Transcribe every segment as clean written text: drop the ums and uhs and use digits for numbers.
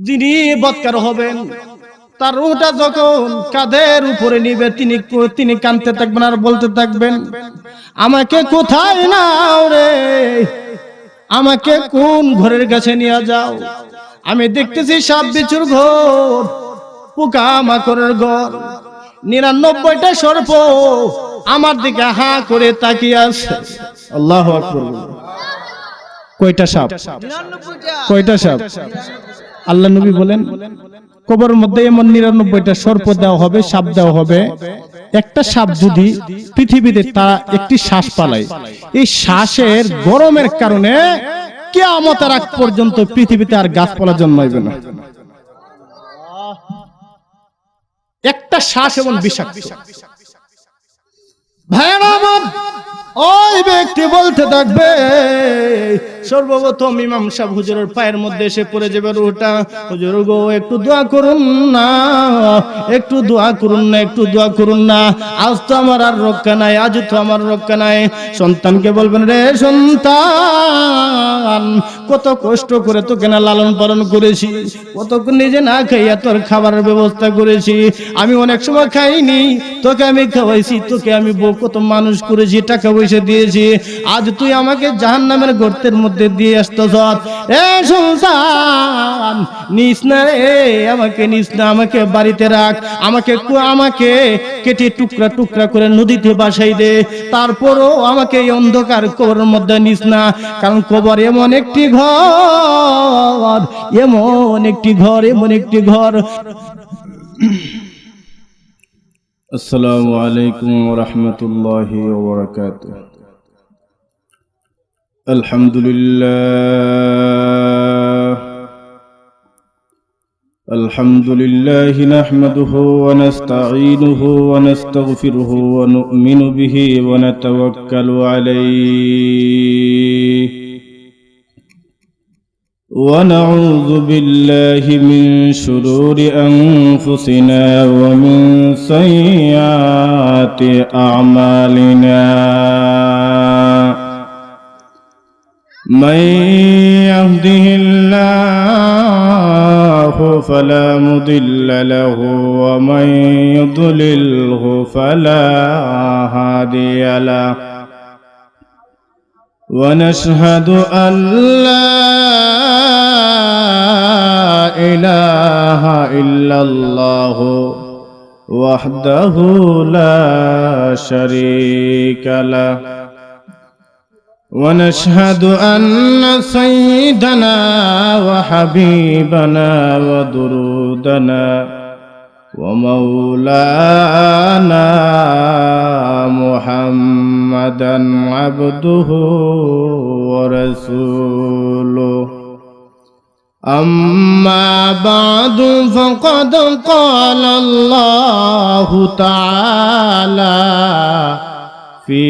যিনি বৎকার হবেন তার রূহটা যখন কাঁধের উপরে নিবে তিনি কাঁদতে থাকবেন আর বলতে থাকবেন, আমাকে কোথায় নাও রে, আমাকে কোন ঘরের কাছে নিয়ে যাও? আমি দেখতেছি সাপ বিছুর ঘর, পোকা মাকড়ের ঘর, 99টা সর্প আমার দিকে হা করে তাকিয়ে আছে। আল্লাহু আকবার। কয়টা সাপ? 99টা। কয়টা সাপ? আল্লাহ নবী বলেন কবরের মধ্যে এমন 99টা সর্প দেওয়া হবে, সাপ দেওয়া হবে। একটা সাপ যদি পৃথিবীতে তারা একটি শ্বাস পালায়, এই শ্বাসের গরমের কারণে কিয়ামতের আগ পর্যন্ত পৃথিবীতে আর গাছপালা জন্মাইবে না। একটা শ্বাস এমন বিষাক্ত। ভাইরা আমার, ওই ব্যক্তি বলতে থাকবে, সর্বপ্রথম ইমাম সাহেব হুজুরের পায়ের মধ্যে এসে পড়ে যাবে রূহটা, হুজুর গো একটু দোয়া করুন না, একটু দোয়া করুন না, একটু দোয়া করুন না, আজ তো আমার আর রক্ষা নাই, আজ তো আমার রক্ষা নাই। সন্তানকে বলবেন, রে সন্তান, কত কষ্ট করে তোকে না লালন পালন করেছি, কত নিজে না খাইয়া তোর খাবারের ব্যবস্থা করেছি, আমি অনেক সময় খাইনি, তোকে আমি খাওয়াইছি, তোকে আমি কত মানুষ করেছি, টাকা পয়সা দিয়েছি, আজ তুই আমাকে জাহান্নামের গর্তের মধ্যে দিয়ে আসতেছ। এ সন্তান, নিস না রে, আমাকে নিস না, আমাকে বাড়িতে রাখ, আমাকে কেটে টুকরা টুকরা করে নদীতে বাসাই দে, তারপরও আমাকে এই অন্ধকার কবরের মধ্যে নিস না, কারণ কবর এমন একটি ঘর, এমন একটি ঘর, এমন একটি ঘর। আসসালামু আলাইকুম ওয়া রাহমাতুল্লাহি ওয়া বারাকাতুহু। আলহামদুলিল্লাহ নাহমাদুহু ওয়া নাস্তাঈনুহু ওয়া নাস্তাগফিরুহু ওয়া নু'মিনু বিহি ওয়া নাতাওয়াক্কালু আলাইহি ونعوذ بالله من شرور أنفسنا ومن سيئات أعمالنا من يهده الله فلا مضل له ومن يضلله فلا هادي له ونشهد أن لا إله إلا الله وحده لا شريك له ونشهد أن سيدنا وحبيبنا ودرودنا ومولانا محمدا عبده ورسوله أما بعد فقد قال الله تعالى في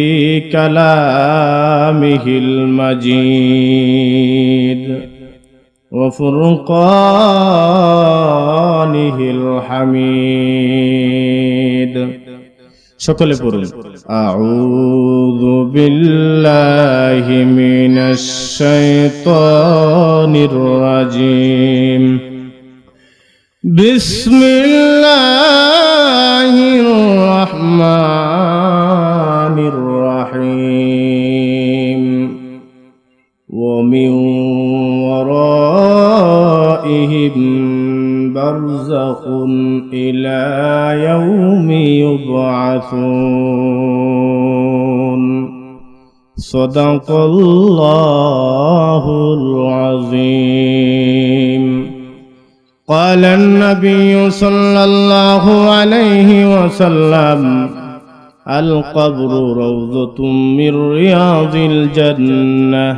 كلامه المجيد وفرقانه الحميد সকলে পড়ুন আউযু বিল্লাহি মিনাশ শাইতানির রাজিম বিসমিল্লাহির রাহমানির রাহিম ওয়া মিন ওয়ারাইহিম বারযাখুন ইলা ইয়াউমি ইউবআসুন সাদাকাল্লাহুল আযীম قال النبي صلى الله عليه وسلم القبر روضة من رياض الجنة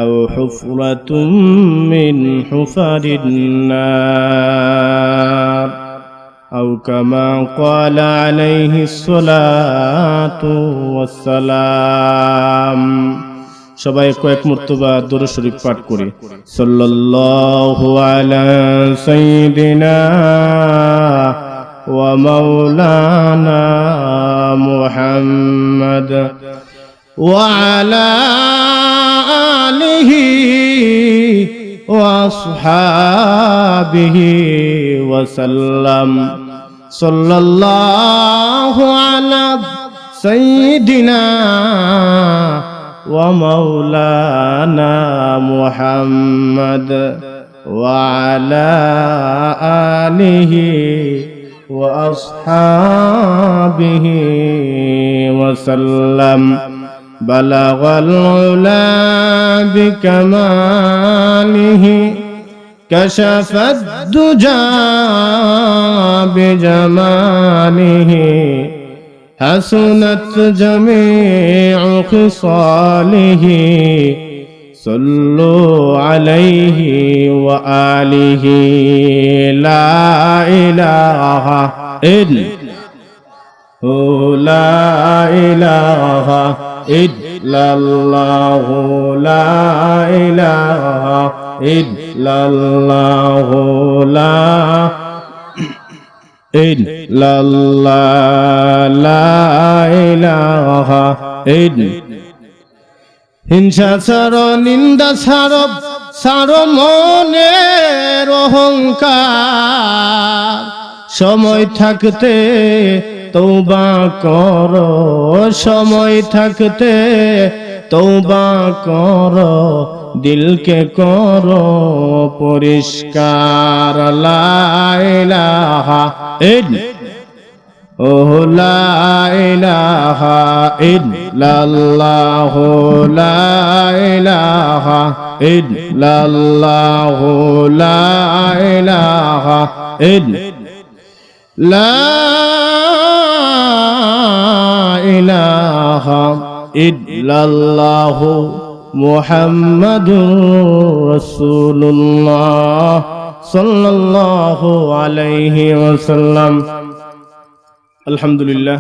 أو حفرة من حفر النار أو كما قال عليه الصلاة والسلام সবাই কয়েক মর্তবা দরুদ শরীফ পাঠ করি সাল্লাল্লাহু আলা সাইয়্যিদিনা ওয়া মাওলানা মুহাম্মদ ওয়া আলা আলিহি وأصحابه وسلم صلى الله على سيدنا ومولانا محمد وعلى آله وأصحابه وسلم بلغ العلا بكماله كشف الدجى بجماله حسنت جميع خصاله صلوا عليه وآله لا إله إلا لا إله إلا الله لا إله إلا الله لا إلا الله لا إله إلا হিংসা ছাড়ো নিন্দা ছাড়ো ছাড়ো মনের অহংকার সময় থাকতে তওবা করো সময় থাকতে তওবা করো দিলকে করো পরিষ্কার লা ইলাহা ইল্লাল্লাহ Oh la ilaha illallah la ilaha illallah la ilaha illallah la ilaha illallah Muhammadur Rasulullah sallallahu alayhi wa sallam আলহামদুলিল্লাহ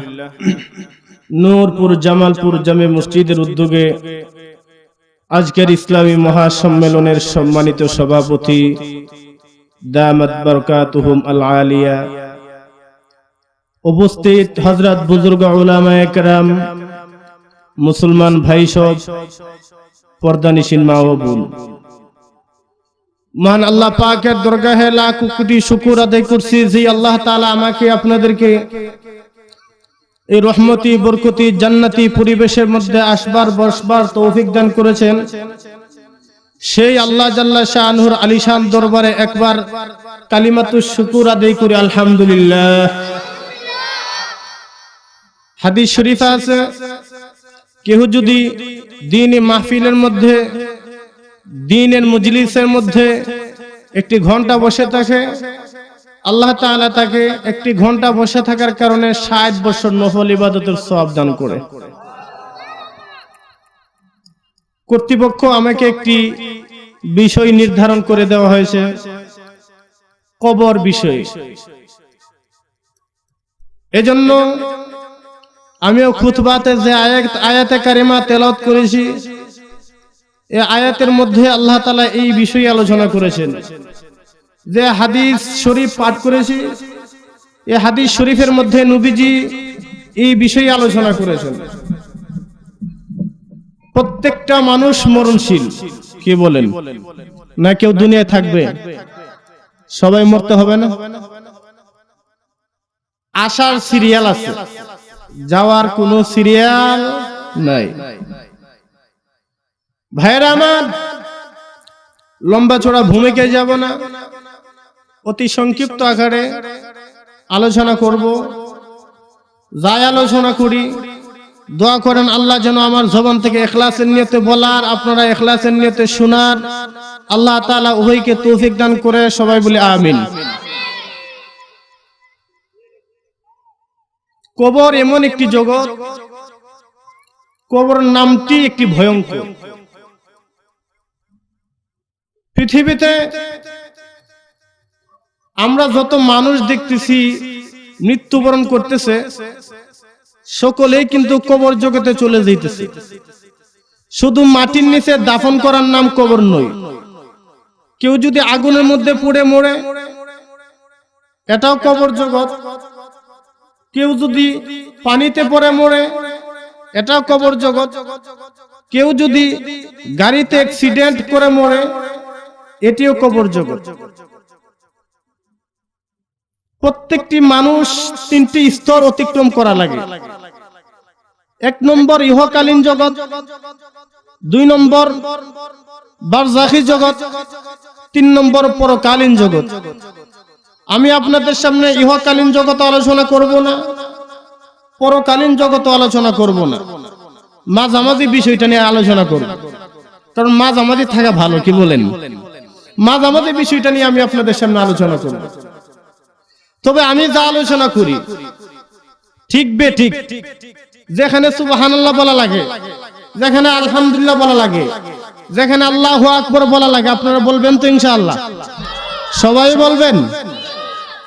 নূরপুর জামালপুর জামে মসজিদের উদ্যোগে আজকের ইসলামী মহাসম্মেলনের সম্মানিত সভাপতি দামাত বারাকাতুহুম আল আলিয়া উপস্থিত হযরত বুজুর্গ উলামায়ে কেরাম মুসলমান ভাই সব পর্দানিশীন মা ও বোন মান আল্লাহ পাকের দরগাহে লাখ কোটি শুকর আদায় করছি যে আল্লাহ তাআলা আমাকে আপনাদেরকে এই রহমতি বরকতি জান্নাতি পরিবেশের মধ্যে আসবার বসবার তৌফিক দান করেছেন সেই আল্লাহ জাল্লা শানুর আলিশান দরবারে একবার কালিমাতুশ শুকর আদায় করি আলহামদুলিল্লাহ। হাদিস শরীফ আছে কেউ যদি দ্বীনি মাহফিলের মধ্যে দ্বীনের মজলিসের মধ্যে একটি ঘন্টা বসে থাকে আল্লাহ তাআলা তাকে একটি ঘন্টা বসে থাকার কারণে ৬০ বছর নফল ইবাদতের সওয়াব দান করে। কর্তৃপক্ষ আমাকে একটি বিষয় নির্ধারণ করে দেওয়া হয়েছে কবর বিষয়। এজন্য আমিও খুতবাতে যে আয়াতে কারিমা তেলাওয়াত করেছি এই আয়াতের মধ্যে আল্লাহ তাআলা এই বিষয়ে আলোচনা করেছেন। যে হাদিস শরীফ পাঠ করেছি এই হাদিস শরীফের মধ্যে নবীজি এই বিষয়ে আলোচনা করেছেন। প্রত্যেকটা মানুষ মরণশীল, কি বলেন? না কেউ দুনিয়ায় থাকবে? সবাই মরতে হবে না? আসার সিরিয়াল আছে, যাওয়ার কোনো সিরিয়াল নাই। ভাইরা আমার, লম্বা চড়া ভূমিকায় যাব না, অতি সংক্ষিপ্ত আকারে আলোচনা করব। যাই আলোচনা করি দোয়া করেন আল্লাহ যেন আমার জবান থেকে ইখলাসের নিয়তে বলার, আপনারা ইখলাসের নিয়তে শোনার আল্লাহ তাআলা উভয়কে তৌফিক দান করে। সবাই বলি আমিন। কবর এমন একটি জগৎ, কবর নামটি একটি ভয়ঙ্কর। পৃথিবীতে আমরা যত মানুষ দেখতেছি মৃত্যুবরণ করতেছে, সকলেই কিন্তু কবর জগতে চলে যাইতেছে। শুধু মাটির নিচে দাফন করার নাম কবর নয়। কেউ যদি আগুনের মধ্যে পুড়ে মরে, এটাও কবর জগৎ। কেউ যদি পানিতে পড়ে মরে, এটাও কবর জগৎ। কেউ যদি গাড়িতে অ্যাক্সিডেন্ট করে মরে, এটিও কবর জগৎ। প্রত্যেকটি মানুষ তিনটি স্তর অতিক্রম করা লাগে। 1 নম্বর ইহকালীন জগৎ, 2 নম্বর বারজাখী জগৎ, 3 নম্বর পরকালীন জগৎ। আমি আপনাদের সামনে ইহকালীন জগৎ আলোচনা করব না, পরকালীন জগৎ আলোচনা করব না, মাঝামাঝি বিষয়টা নিয়ে আলোচনা করব। কারণ মাঝামাঝি থাকা ভালো, কি বলেন? মাঝামাঝি বিষয়টা নিয়ে আমি আপনাদের সামনে আলোচনা করব। তবে আমি যা আলোচনা করি ঠিক বে ঠিক, যেখানে সুবহানাল্লাহ বলা লাগে, যেখানে আলহামদুলিল্লাহ বলা লাগে, যেখানে আল্লাহু আকবার বলা লাগে, আপনারা বলবেন তো ইনশাআল্লাহ? সবাই বলবেন?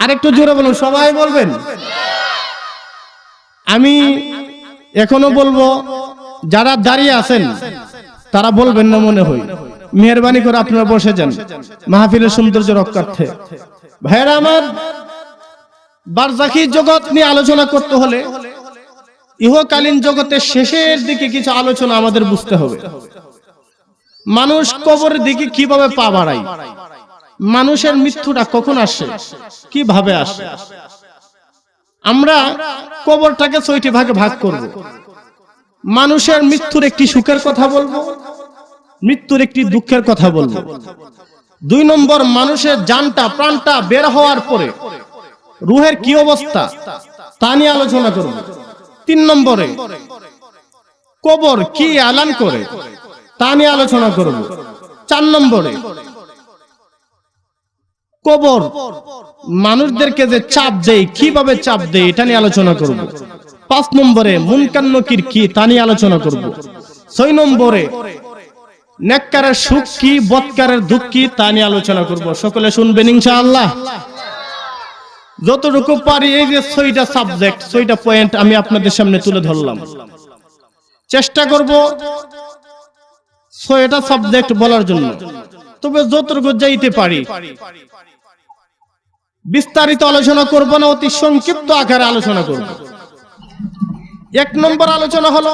আরেকটু জোরে বলুন, সবাই বলবেন? আমি এখনো বলবো, যারা দাঁড়িয়ে আছেন তারা বলবেন না মনে হয়, মেহেরবানি করে আপনারা বসে যান মাহফিলের সৌন্দর্য রক্ষার্থে। ভাইরা আমার, বারজাখী জগৎ নিয়ে আলোচনা করতে হলে ইহকালীন জগতের শেষের দিকে কিছু আলোচনা আমাদের বুঝতে হবে। মানুষ কবরের দিকে কিভাবে পা বাড়ায়, মানুষের মৃত্যুটা কখন আসে, কিভাবে আসে। আমরা কবরটাকে 6টি ভাগে ভাগ করব। মানুষের মৃত্যুর একটি সুখের কথা বলবো, মৃত্যুর একটি দুঃখের কথা বলবো। 2 নম্বর মানুষের জানটা প্রাণটা বের হওয়ার পরে রুহের কি অবস্থা তা নিয়ে আলোচনা করব। 3 নম্বরে কবর কি এলান করে তা নিয়ে আলোচনা করব। 4 নম্বরে কবর মানুষদেরকে যে চাপ দেয়, কিভাবে চাপ দেয়, এটা নিয়ে আলোচনা করব। 5 নম্বরে মুনকার নকির কি তা নিয়ে আলোচনা করব। 6 নম্বরে নেককারের সুখ কি, বদকারের দুঃখ কি তা নিয়ে আলোচনা করব। সকলে শুনবেন ইনশাআল্লাহ। যতটুকু পারি এই যে 6টা সাবজেক্ট, 6টা পয়েন্ট আমি আপনাদের সামনে তুলে ধরলাম। চেষ্টা করব 6টা সাবজেক্ট বলার জন্য, তবে যতটুকু যাইতে পারি। বিস্তারিত আলোচনা করব না, অতি সংক্ষিপ্ত আকারে আলোচনা করব। 1 নম্বর আলোচনা হলো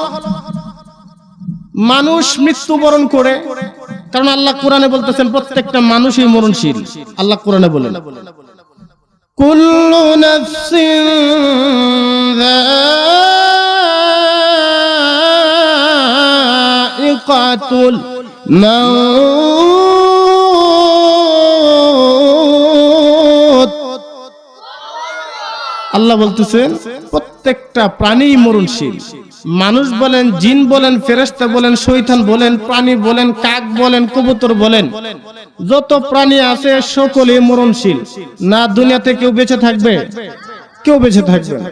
মানুষ মৃত্যুবরণ করে, কারণ আল্লাহ কোরআনে বলতেছেন প্রত্যেকটা মানুষই মরণশীল। আল্লাহ কোরআনে বলেন, কুল্লু নাফসিন যায়িকাতুল মাউত। আল্লাহ বলতেছেন প্রত্যেকটা প্রাণী মরণশীল। মানুষ বলেন, জিন বলেন, ফেরেশতা বলেন, শয়তান বলেন, প্রাণী বলেন, কাক বলেন, কবুতর বলেন, যত প্রাণী আছে সকলেই মরণশীল। না দুনিয়াতে কেউ বেঁচে থাকবে, কেউ বেঁচে থাকবে না,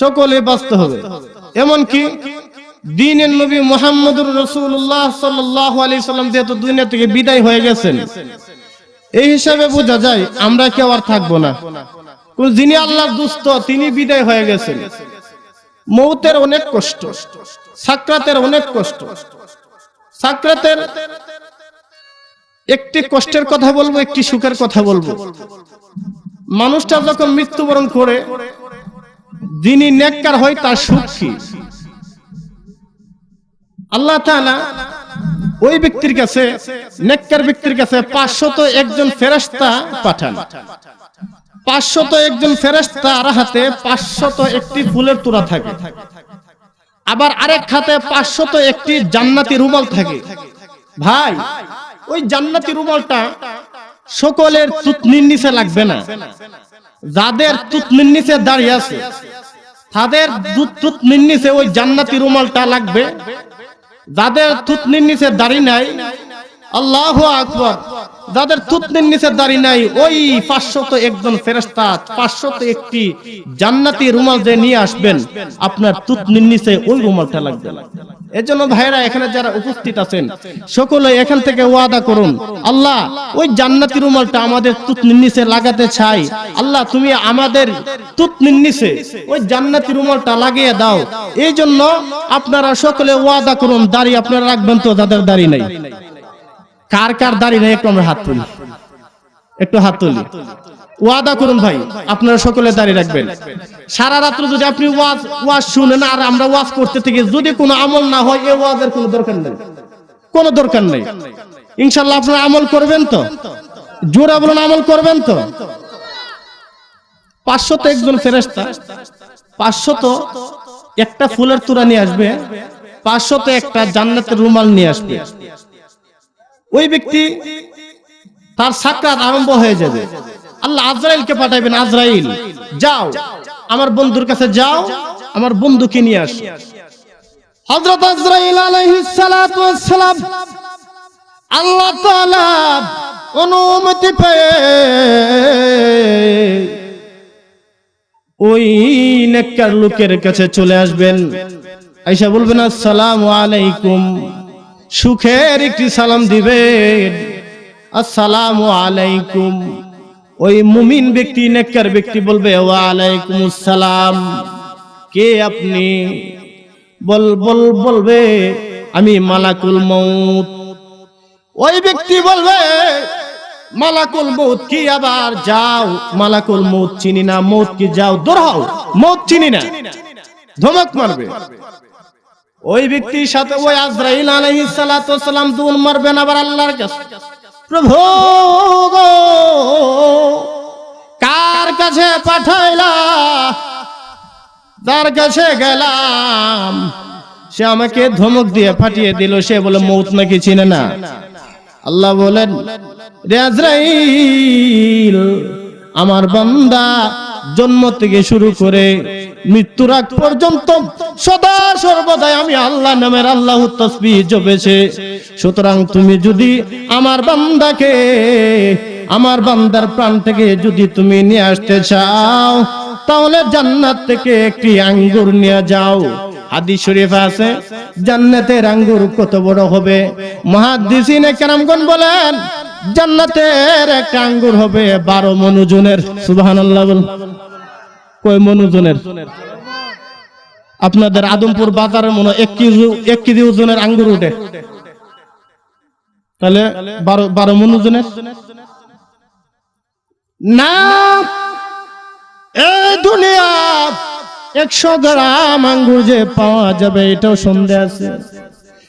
সকলে বাঁচতে হবে। এমনকি দ্বীনের নবী মুহাম্মদুর রাসূলুল্লাহ সাল্লাল্লাহু আলাইহি সাল্লাম যেহেতু দুনিয়া থেকে বিদায় হয়ে গেছেন, এই হিসাবে বোঝা যায় আমরা কেউ আর থাকবো না। যিনি আল্লাহর দুস্ত তিনি বিদায় হয়ে গেছেন। মৌতের অনেক কষ্ট, সাকরাতের অনেক কষ্ট। সাকরাতের একটি কষ্টের কথা বলবো, একটি সুখের কথা বলবো। মানুষটা যখন মৃত্যুবরণ করে, যিনি নেককার হয় তার সুখ কি? আল্লাহ তাআলা ওই ব্যক্তির কাছে, নেককার ব্যক্তির কাছে 501 ফেরেশতা পাঠান। 501 ফেরেশতার হাতে 501টি ফুলের তোড়া থাকে, আবার আরেক হাতে 501টি জান্নাতি রুমাল থাকে। ভাই, ওই জান্নাতি রুমালটা সকলের তুতনির নিচে লাগবে না। যাদের তুতনির নিচে দাঁড়িয়ে আছে তাদের তুতনির নিচে ওই জান্নাতি রুমালটা লাগবে। যাদের তুতনির নিচে দাঁড়িয়ে নাই, আল্লাহু আকবার, যাদের তুতনির নিচে দাঁড়িয়ে নাই, ওই 501 ফেরেশতা 501টি জান্নাতি রুমাল যে নিয়ে আসবেন, আপনার তুতনির নিচে ওই রুমালটা লাগবে। এজন্য ভাইরা এখানে যারা উপস্থিত আছেন সকলে এখান থেকে ওয়াদা করুন, আল্লাহ ওই জান্নাতি রুমালটা আমাদের তুতনির নিচে লাগাতে চাই। আল্লাহ তুমি আমাদের তুতনির নিচে ওই জান্নাতি রুমালটা লাগিয়ে দাও। এই জন্য আপনারা সকলে ওয়াদা করুন, দাড়ি আপনারা রাখবেন তো যাদের দাড়ি নাই? কার কার দাড়ি নেই একটু আমরা হাত তুলি, একটু হাত তুলি। ওয়াদা করুন ভাই, আপনারা সকলে দাঁড়িয়ে রাখবেন। সারা রাত্র যদি আপনি ওয়াজ শুনেন আর আমরা ওয়াজ করতে থেকে যদি কোনো আমল না হয়, এই ওয়াজের কোনো দরকার নেই, কোনো দরকার নেই। ইনশাআল্লাহ আপনারা আমল করবেন তো? জোরে বলুন, আমল করবেন তো? 500 একজন ফেরেশতা, 500 একটা ফুলের তোড়া নিয়ে আসবে, 500 একটা জান্নাতের রুমাল নিয়ে আসবে। ওই ব্যক্তি তার সাকরাত আরম্ভ হয়ে যাবে। আল্লাহ আজরাইলকে পাঠাবেন, আজরাইল যাও আমার বন্ধুর কাছে যাও, আমার বন্ধুকে নিয়ে আসো। হযরত আজরাইল আলাইহিস সালাতু ওয়াস সালাম আল্লাহ তাআলা অনুমতি পেয়ে ওই নেককার লোকের কাছে চলে আসবেন। আয়েশা বলবেন আসসালামু আলাইকুম, সুখের একটি সালাম দিবেন, আসসালামু আলাইকুম। ওই মুমিন ব্যক্তি, নেককার ব্যক্তি বলবে ওয়া আলাইকুমুস সালাম, কে আপনি? বলবে আমি মালাকুল মউত। ওই ব্যক্তি বলবে মালাকুল মউত কি? আবার যাও, মালাকুল মউত চিনি না, মউত কি? যাও দূর হও, মউত চিনি না, ধমক মারবে। ওই ব্যক্তির সাথে ওই আজরাইল আলাইহিস সালাতু ওয়াস সালাম দৌড় মারবেন আবার আল্লাহর কাছে, প্রভু গো কার কাছে পাঠাইলা? যার কাছে গেলাম সে আমাকে ধমক দিয়ে ফাটিয়ে দিল, সে বলে মউত নাকি চিনে না। আল্লাহ বলেন রে আজরাইল, আমার বান্দা জন্ম থেকে শুরু করে মৃত্যুর আগ পর্যন্ত সদা সর্বদাই আমি আল্লাহ নামের আল্লাহু তাসবিহ জপেছে। সুতরাং তুমি যদি আমার বান্দাকে, আমার বান্দার প্রাণ থেকে যদি তুমি নিয়ে আসতে চাও, তাহলে জান্নাত থেকে একটি আঙ্গুর নিয়ে যাও। হাদিস শরীফ আছে জান্নাতের আঙ্গুর কত বড় হবে? মুহাদ্দিসিনে কেরামগণ বলেন জান্নাতের একটা আঙ্গুর হবে 12 মণ ওজনের। সুবহানাল্লাহ বল। কয় মণ ওজনের? আপনাদের আদমপুর বাজারে মনে 1 কেজি ওজনের আঙ্গুর ওঠে, তাহলে 12 মণ ওজনের না। এই দুনিয়া 100 গ্রাম আঙ্গুর যে পাওয়া যাবে এটাও সন্দেহ আছে।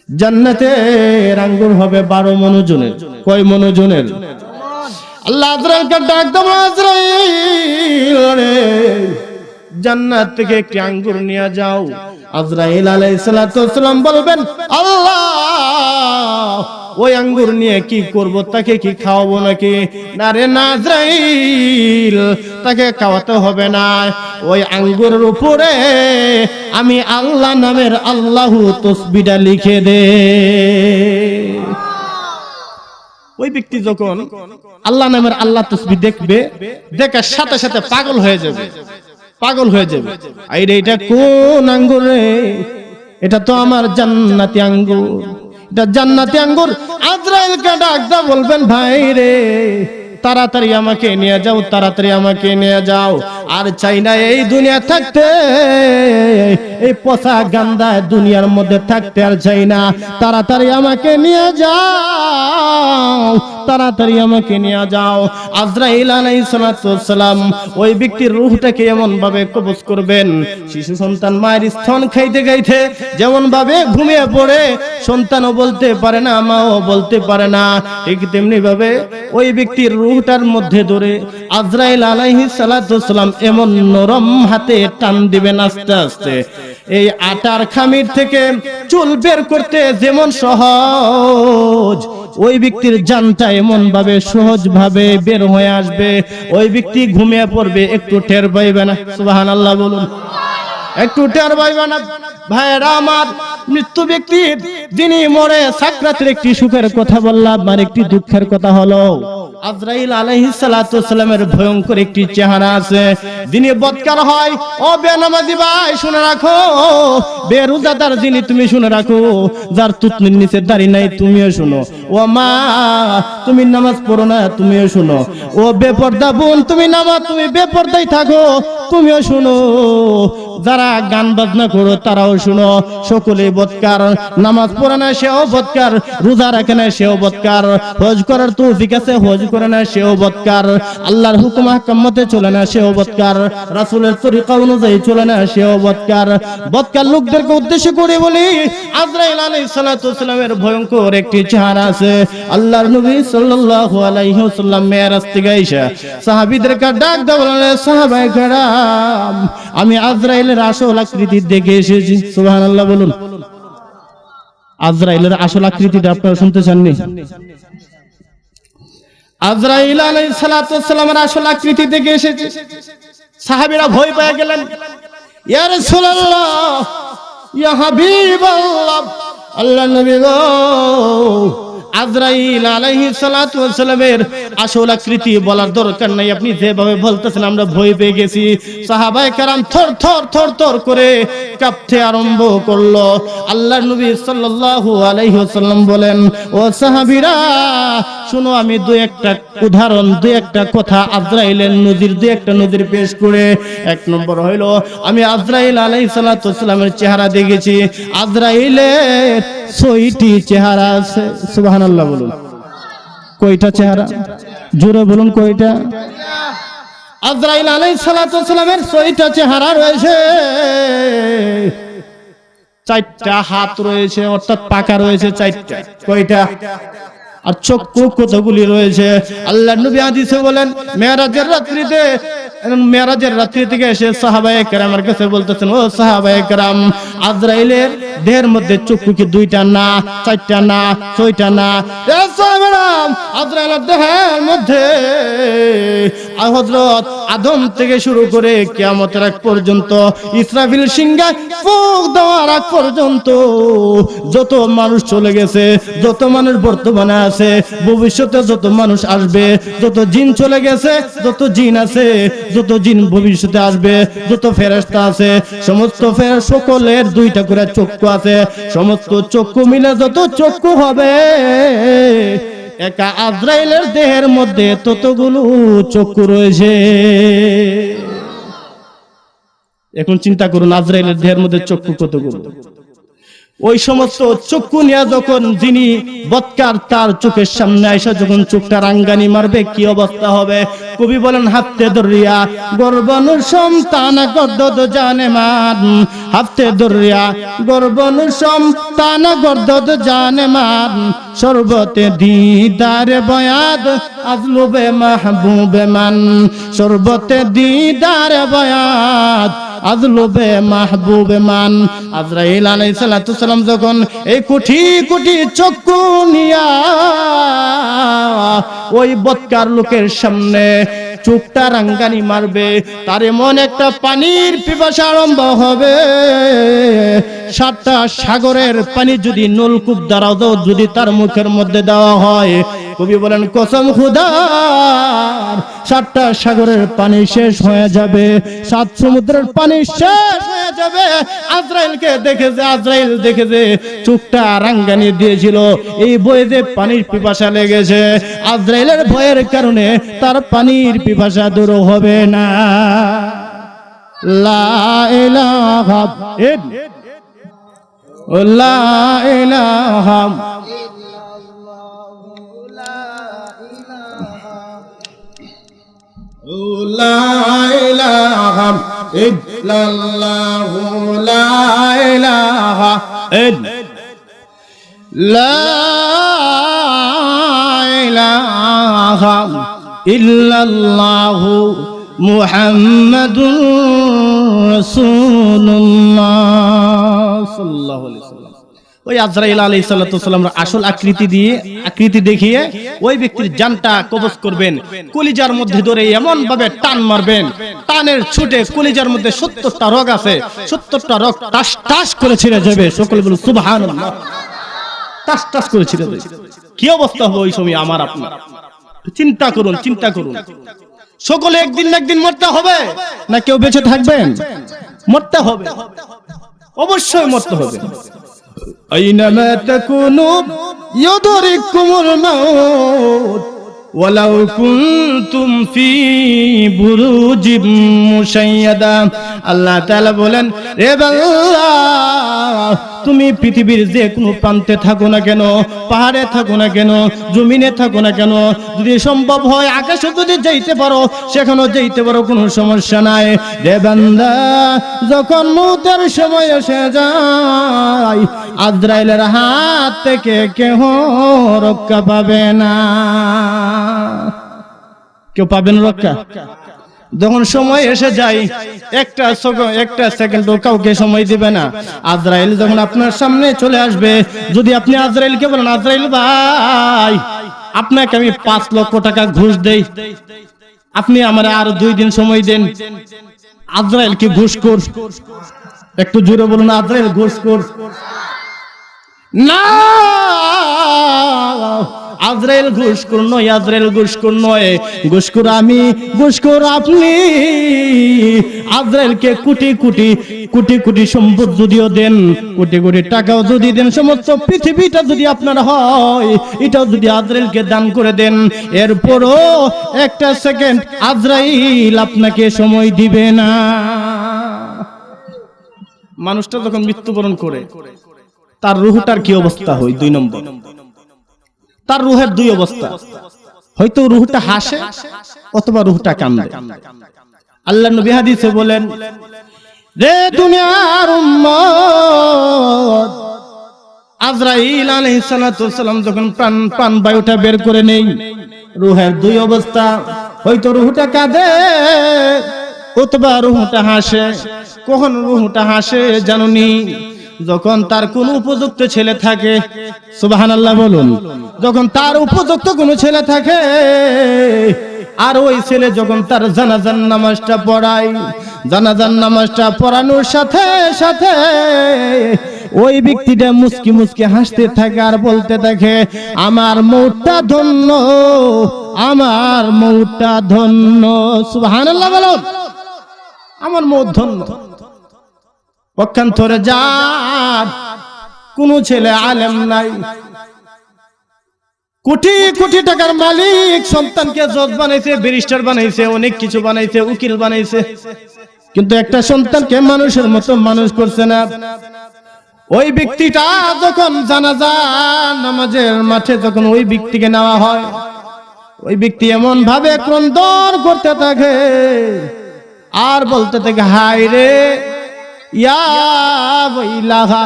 জান্নাতের আঙ্গুর হবে 12 মণ ওজনের। কয় মণ ওজনের? আল্লাহ আজরাইলকে ডাক দাও, আজরাইল রে জান্নাত থেকে একটি আঙ্গুর নিয়ে যাও। আজরাইল আলাইহিস সালাতু ওয়াস সালাম বলবেন আল্লাহ ওই আঙ্গুর নিয়ে কি করব? তাকে কি খাওয়াবো নাকি? না রে না আজরাইল, তাকে খাওয়াতে হবে না। ওই আঙ্গুরের উপরে আমি আল্লাহ নামের আল্লাহু তাসবিহটা লিখে দে। ওই ব্যক্তি যখন আল্লাহ নামের আল্লাহ তাসবিহ দেখবে, দেখার সাথে সাথে পাগল হয়ে যাবে, পাগল হয়ে যাবে। আইরে এটা কোন আঙ্গুর রে? এটা তো আমার জান্নাতি আঙ্গুর, এটা জান্নাতি আঙ্গুর। আজরাইলকে ডাক দাও, বলবেন ভাই রে তাড়াতাড়ি আমাকে নিয়ে যাও, তাড়াতাড়ি আমাকে নিয়ে যাও। আর চাই না এই দুনিয়া থাকতে, এই পচা গান্দা দুনিয়ার মধ্যে থাকতে আর চাই না। তাড়াতাড়ি আমাকে নিয়ে যাও, তাড়াতাড়ি আমাকে নিয়ে যাও। আজরাইল আলাইহিস সালাতু ওয়াস সালাম ওই ব্যক্তির রূহটাকে এমন ভাবে কবজ করবেন, শিশু সন্তান মায়ের স্তন খাইতে খাইতে যেমন ভাবে ঘুমিয়ে পড়ে, সন্তানও বলতে পারে না, মাও বলতে পারে না, ঠিক তেমনি ভাবে ওই ব্যক্তির রূহটার মধ্যে ধরে আজরাইল আলাইহিস সালাতু ওয়াস সালাম এমন নরম হাতে টান দিবেন আস্তে আস্তে, এই আটার খামির থেকে চুল বের করতে যেমন সহজ, ওই ব্যক্তির জানটা এমন ভাবে সহজ ভাবে বের হয়ে আসবে। ওই ব্যক্তি ঘুমিয়ে পড়বে, একটু টের পাইবে না। সুবহানাল্লাহ বলুন। একটু টের পাইবে না। ভাইরা আমার, মৃত্যু ব্যক্তি যিনি মরে সাকরাতের একটি সুখের কথা বললাম, আর একটি দুঃখের কথা হলো আজরাইল আলাইহিস সালাতু ওয়াস সালামের ভয়ঙ্কর একটি চেহারা আছে। যিনি বদকার হয়, ও বেনামাজি ভাই শুনে রাখো, বেরোজাদার যিনি তুমি শুনে রাখো, যার তুতনির নিচে দাড়ি নাই তুমিও শুনো, ও মা তুমি নামাজ পড়ো না তুমিও শুনো, ও বেপরদা বোন তুমি নামাজ তুমি বেপরদাই থাকো তুমিও শুনো, যারা গান বাজনা করো তারাও শুনো, সকলে বদকার। নামাজ পড়ে না সেও বদকার, রোজা রাখে না সেও বদকার, হজ করার তৌফিক আছে হজ করে না সেও বদকার, আল্লাহর হুকুম আহকাম মতে চলে না সেও বদকার, রাসূলের তরিকা অনুযায়ী চলে না সেও বদকার। বদকার লোকদেরকে উদ্দেশ্য করে বলি, আজরাইল আলাইহিস সালাতু ওয়াস সালামের ভয়ঙ্কর একটি চেহারা আছে। আল্লাহর নবী সাল্লাল্লাহু আলাইহি ওয়াসাল্লাম মেরাজ থেকে আইসা সাহাবীদেরকে ডাক দিয়ে বললেন, সাহাবায়ে কেরাম, আমি আজরাইলের আসল আকৃতি দেখে এসেছি। সুবহানাল্লাহ বলুন। আজরাইলের আসল আকৃতিটা আপনারা শুনতে চাননি? আজরাইল আলাইহিস সালাতু ওয়াস সালামের আসল আকৃতি দেখে এসেছে। সাহাবীরা ভয় পেয়ে গেলেন, ইয়া রাসূলুল্লাহ, ইয়া হাবিবাল্লাহ, আল্লাহর নবী গো, আজরাইল আলাইহিস সালাতু ওয়াস সালামের আসল আকৃতি বলার দরকার নাই, আপনি যেভাবে বলতেছেন আমরা ভয় পেয়ে গেছি। সাহাবায়ে কেরাম থর থর থর থর করে কাঁপতে আরম্ভ করলো। আল্লাহর নবী সাল্লাল্লাহু আলাইহি ওয়াসাল্লাম বলেন, ও সাহাবীরা শুনো, আমি দুই একটা উদাহরণ, দুই একটা কথা আজরাইলের নজির, দুই একটা নজির পেশ করে। এক নম্বর হইল, আমি আজরাইল আলাইহিস সালাতু ওয়াস সালামের চেহারা দেখেছি। আজরাইলের 6টি চেহারা আছে। সুবহানাল্লাহ বলুন। কয়টা চেহারা? জোরে বলুন, কয়টা? আজরাইল আলাইহিস সালাতু ওয়াস সালামের 6টা চেহারা রয়েছে। 4টা হাত রয়েছে, অর্থাৎ পাকা রয়েছে 4টা। কয়টা? আর চক্ষু কতগুলি রয়েছে? আল্লাহর নবী হাদিসে বলেন, মেরাজের রাত্রি থেকে এসে সাহাবায়ে কেরামের কাছে বলতেছেন, ও সাহাবায়ে কেরাম, আজরাইলের দেহের মধ্যে চক্ষু কি 2টা না, 4টা না, 6টা না? আজরাইলের দেহের মধ্যে হযরত আদম থেকে শুরু করে কিয়ামতের আগ পর্যন্ত, ইসরাফিল সিংহা ফুঁক দেওয়ার আগ পর্যন্ত যত মানুষ চলে গেছে, যত মানুষ বর্তমানে আছে, ভবিষ্যতে যত মানুষ আসবে, যত জিন চলে গেছে, যত জিন আছে, যত জিন ভবিষ্যতে আসবে, যত ফেরেশতা আছে, সমস্ত সকলের 2টা করে চক্ষু আছে। সমস্ত চক্ষু মিলে যত চক্ষু হবে, একা আজরাইলের দেহের মধ্যে ততগুলো চক্ষু রয়েছে। এখন চিন্তা করুন, আজরাইলের দেহের মধ্যে চক্ষু কতগুলো? ওই সমস্ত চক্ষু নিয়ে যখন যিনি বদকার তার চোখের সামনে আইসা যখন চোখটা রাঙ্গানি মারবে, কি অবস্থা হবে? কবি বলেন, হাফতে দরিয়া গর্বনু সন্তান গর্দদ জানে মান, হাফতে দরিয়া গর্বনু সন্তান গর্দদ জানে মান, সর্বতে দিদারে বয়াদ আজলুবে মাহবুবে মান, সর্বতে দিদারে বয়াদ আজলুবে মাহবুবে মান। আজরাইল আলাইহিস সালাতু সালাম যখন এই কোটি কোটি চক্ষু নিয়া ওই বদকার লোকের সামনে চোখটা রাঙ্গানি মারবে, তার এমন একটা পানির পিপাসা আরম্ভ হবে, 7টা সাগরের পানি যদি নলকূপ দ্বারা যদি তার মুখের মধ্যে দেওয়া হয়, কবি বলেন, কসম খুদার 7টা সাগরের পানি শেষ হয়ে যাবে, 7 সমুদ্রের পানি শেষ হয়ে যাবে। আজরাইল দেখেছে চোখটা রাঙ্গানি দিয়েছিল, এই বয়ে যে পানির পিপাসা লেগেছে, আজরাইলের ভয়ের কারণে তার পানির পিপাসা দূর হবে না। লা ইলাহা ইল্লাল্লাহ, লা ইলাহা লা ইলাহা ইল্লাল্লাহ, লা ইলাহা ইল্লাল্লাহ মুহাম্মাদুর রাসূলুল্লাহ সাল্লাল্লাহু আলাইহি ওয়াসাল্লাম। ওই আজরাইল আলাইহিস সালাতু ওয়াসসালামের আসল আকৃতি দেখিয়ে ওই ব্যক্তির জানটা কবজ করবেন, কলিজার মধ্যে ধরে এমন ভাবে টান মারবেন, টানের ছুটে কলিজার মধ্যে 70টা রগ আছে, 70টা রগ টাস টাস করে ছিঁড়ে যাবে। সকলে বলুন সুবহানাল্লাহ। টাস টাস করে ছিঁড়ে যাবে। কি অবস্থা হবে ওই সময় আমার আপনার? চিন্তা করুন, চিন্তা করুন। সকলে একদিন না একদিন মরতে হবে, না কেউ বেঁচে থাকবেন? মরতে হবে, অবশ্যই মরতে হবে। আইনামা তাকুনু ইউদরিকুমুল মাউত, ওয়ালাউ কুনতুম ফি বুরুজিম মুশাইয়াদা। আল্লাহ তাআলা বলেন, রে বান্দা, তুমি পৃথিবীর যে কোনো প্রান্তে থাকো না কেন, পাহাড়ে থাকো না কেন, জমিনে থাকো না কেন, যদি সম্ভব হয় আকাশে যদি যাইতে পারো সেখানেও যাইতে পারো, কোনো সমস্যা নাই। রে বান্দা, যখন মউতের সময় এসে যায় আজরাইলের হাত থেকে কেহ রক্ষা পাবে না। কেউ পাবেন রক্ষা? যখন সময় এসে যায় একটা সেকেন্ডও কাউকে সময় দিবে না। আজরাইল যখন আপনার সামনে চলে আসবে, যদি আপনি আজরাইলকে বলেন, আজরাইল ভাই, আপনাকে আমি 5 লক্ষ টাকা ঘুষ দেই, আপনি আমার আরো 2 দিন সময় দেন, আজরাইল কি ঘুষখোর? একটু জোরে বলুন, আজরাইল ঘুষখোর না? আজরাইল ঘুষখোর নয়, আজরাইল ঘুষখোর নয়, ঘুষখোর আমি, ঘুষখোর আপনি। আজরাইলকে কোটি কোটি কোটি কোটি সম্পদ যদিও দেন, কোটি কোটি টাকাও যদি দেন, সমস্ত পৃথিবীটা যদি আপনার হয়, এটাও যদি আজরাইলকে দান করে দেন, এরপরও একটা সেকেন্ড আজরাইল আপনাকে সময় দিবে না। মানুষটা যখন মৃত্যুবরণ করে তার রূহটার কি অবস্থা হয়? 2 নম্বর, তার রূহের 2 অবস্থা, হয়তো রূহটা হাসে অথবা রূহটা কান্দে। আল্লাহ নবী হাদিসে বলেন, রে দুনিয়ার উম্মত, আজরাইল আলাইহিস সালাতু ওয়াস সালাম যখন প্রাণ বায়ুটা বের করে নেই, রূহের 2 অবস্থা, হয়তো রূহটা কাঁদে অথবা রূহটা হাসে। কখন রূহটা হাসে জানুনি? যখন তার কোন উপযুক্ত ছেলে থাকে, সুবহানাল্লাহ বলুন, যখন তার উপযুক্ত কোন ছেলে থাকে, আর ওই ছেলে যখন তার জানাজার নামাজটা পড়ায়, জানাজার নামাজটা পড়ানোর সাথে সাথে ওই ব্যক্তিটা মুস্কি মুস্কি হাসতে থাকে আর বলতে থাকে, আমার মউতটা ধন্য, আমার মউতটা ধন্য। সুবহানাল্লাহ বলুন, আমার মউত ধন্য। পক্ষান্তরে যার কোন ছেলে আলেম নাই, কোটি কোটি টাকার মালিক, সন্তানকে জজ বানাইছে, ব্যারিস্টার বানাইছে, অনেক কিছু বানাইছে, উকিল বানাইছে, কিন্তু একটা সন্তানকে মানুষের মতো মানুষ করছে না। ওই ব্যক্তিটা যখন জানাজা নামাজের মাঠে যখন ওই ব্যক্তিকে নেওয়া হয়, ওই ব্যক্তি এমন ভাবে ক্রন্দন করতে থাকে আর বলতে থাকে, হায় রে, ইয়া ওয়াইলাহা,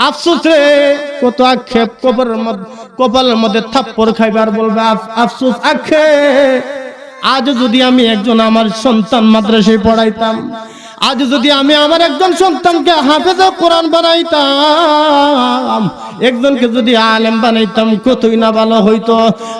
আফসোস রে, কত আক্ষেপ, কপালের মধ্যে থাপ্পড় খাইবার বলবে আফসোস, আক্ষেপ। আজ যদি আমি একজন আমার সন্তান মাদ্রাসায় পড়াইতাম, আজ যদি আমি আমার একজন সন্তানকে হাফেজ কোরআন বানাইতাম, একজনকে যদি আলেম বানাইতাম, কতই না ভালো হইতো।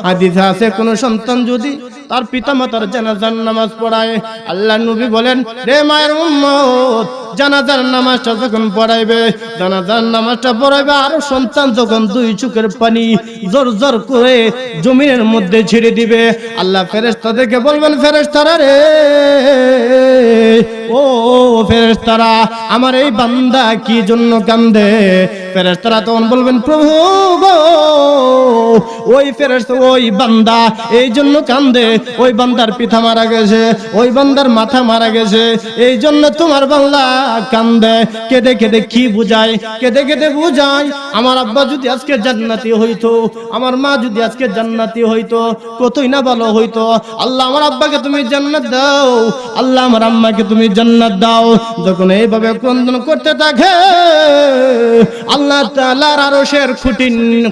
হাদিসে আছে, কোন সন্তান যদি তার পিতামাতার জানাজার নামাজ পড়ায়, আল্লাহ নবী বলেন, রে মায়ের উম্মত, জানাজার নামাজটা যখন পড়াইবে, জানাজার নামাজটা পড়াইবে, আর সন্তান যখন 2 চোখের পানি জোর জোর করে জমিনের মধ্যে ছেড়ে দিবে, আল্লাহ ফেরেশতাদেরকে বলবেন, ফেরেশতারা রে, ও ফেরেশতারা, আমার এই বান্দা কি জন্য কান্দে? ফেরেশতারা তখন বলবেন, প্রভু গো, ওই ফেরেশতা, ওই বান্দা এই জন্য কান্দে, ওই বান্দার পিতা মারা গেছে, ওই বান্দার মাথা মারা গেছে, এই জন্য তোমার বান্দা কান্দে। কেঁদে কেঁদে কি বুঝায়? কেঁদে কেঁদে বুঝায়, আমার আব্বা যদি আজকে জান্নাতি হইতো, আমার মা যদি আজকে জান্নাতি হইতো, কতই না ভালো হইতো। আল্লাহ আমার আব্বাকে তুমি জান্নাত দাও, আল্লাহ আমার আম্মাকে তুমি জান্নাত দাও। যখন এইভাবে ক্রন্দন করতে থাকে, আল্লাহ তাআলার আরশের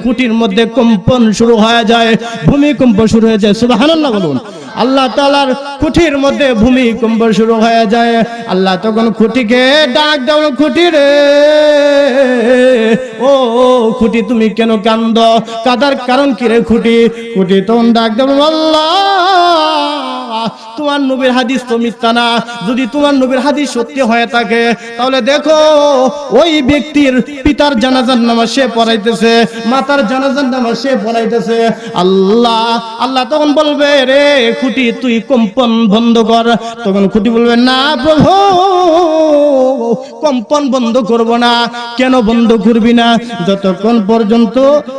খুঁটির মধ্যে কম্পন শুরু হয়ে যায়, ভূমিকম্প শুরু হয়ে যায়। সুবহানাল্লাহ বলুন। আল্লাহ তাআলার খুঁটির মধ্যে ভূমিকম্প শুরু হয়ে যায়। আল্লাহ তখন খুঁটিকে ডাক দাও, খুঁটি রে, ও খুঁটি তুমি কেন কান্দো? কাদার কারণ কি রে খুঁটি? খুঁটি তখন ডাক দাও, আল্লাহ তোমার নবীর হাদিস তো মিথ্যা না। যদি তোমার নবীর হাদিস সত্যি হয়ে থাকে তাহলে দেখো ওই ব্যক্তির পিতার জানাজার নামাজ সে পড়াইতেছে, মাতার জানাজার নামাজ সে পড়াইতেছে। আল্লাহ তখন বলবে, রে খুঁটি তুই কম্পন বন্ধ কর। তখন খুঁটি বলবে, না প্রভু, কম্পন বন্ধ করব না। কেন বন্ধ করবি না? যতক্ষণ পর্যন্ত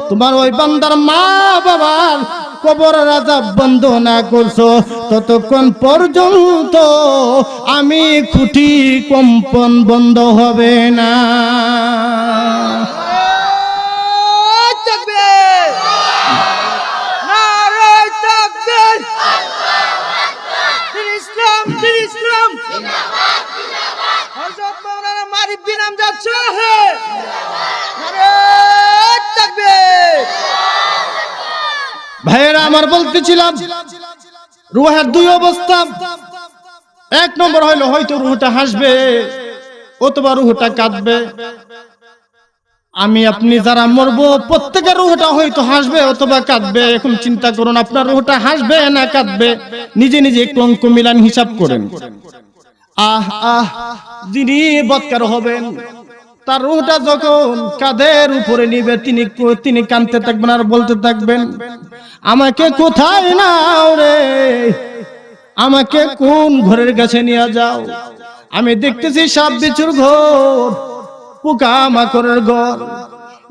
তোমার ওই বান্দার মা বাবার কবরের আযাব বন্ধ না করছো ততক্ষণ পর্যন্ত আমি খুঁটি কম্পন বন্ধ হবে না। ভাইয়েরা আমার, বলতেছিলাম রুহের দুই অবস্থা। এক নম্বর হইলো হয়তো রুহটা হাসবে অথবা রুহটা কাঁদবে। আমি আপনি যারা মরবো প্রত্যেকের রুহটা হয়তো হাসবে অথবা কাঁদবে। এখন চিন্তা করুন আপনার রুহটা হাসবে না কাঁদবে। নিজে নিজে একটু অঙ্ক মিলান, হিসাব করেন। যিনি বৎকার হবেন তার রুহটা যখন কাঁধের উপরে নিবে তিনি কাঁদতে থাকবেন আর বলতে থাকবেন, আমাকে কোথায় নাও রে, আমাকে কোন ঘরের কাছে নিয়ে যাও। আমি দেখতেছি সাপ বিছুর ঘর, পোকা মাকড়ের ঘর,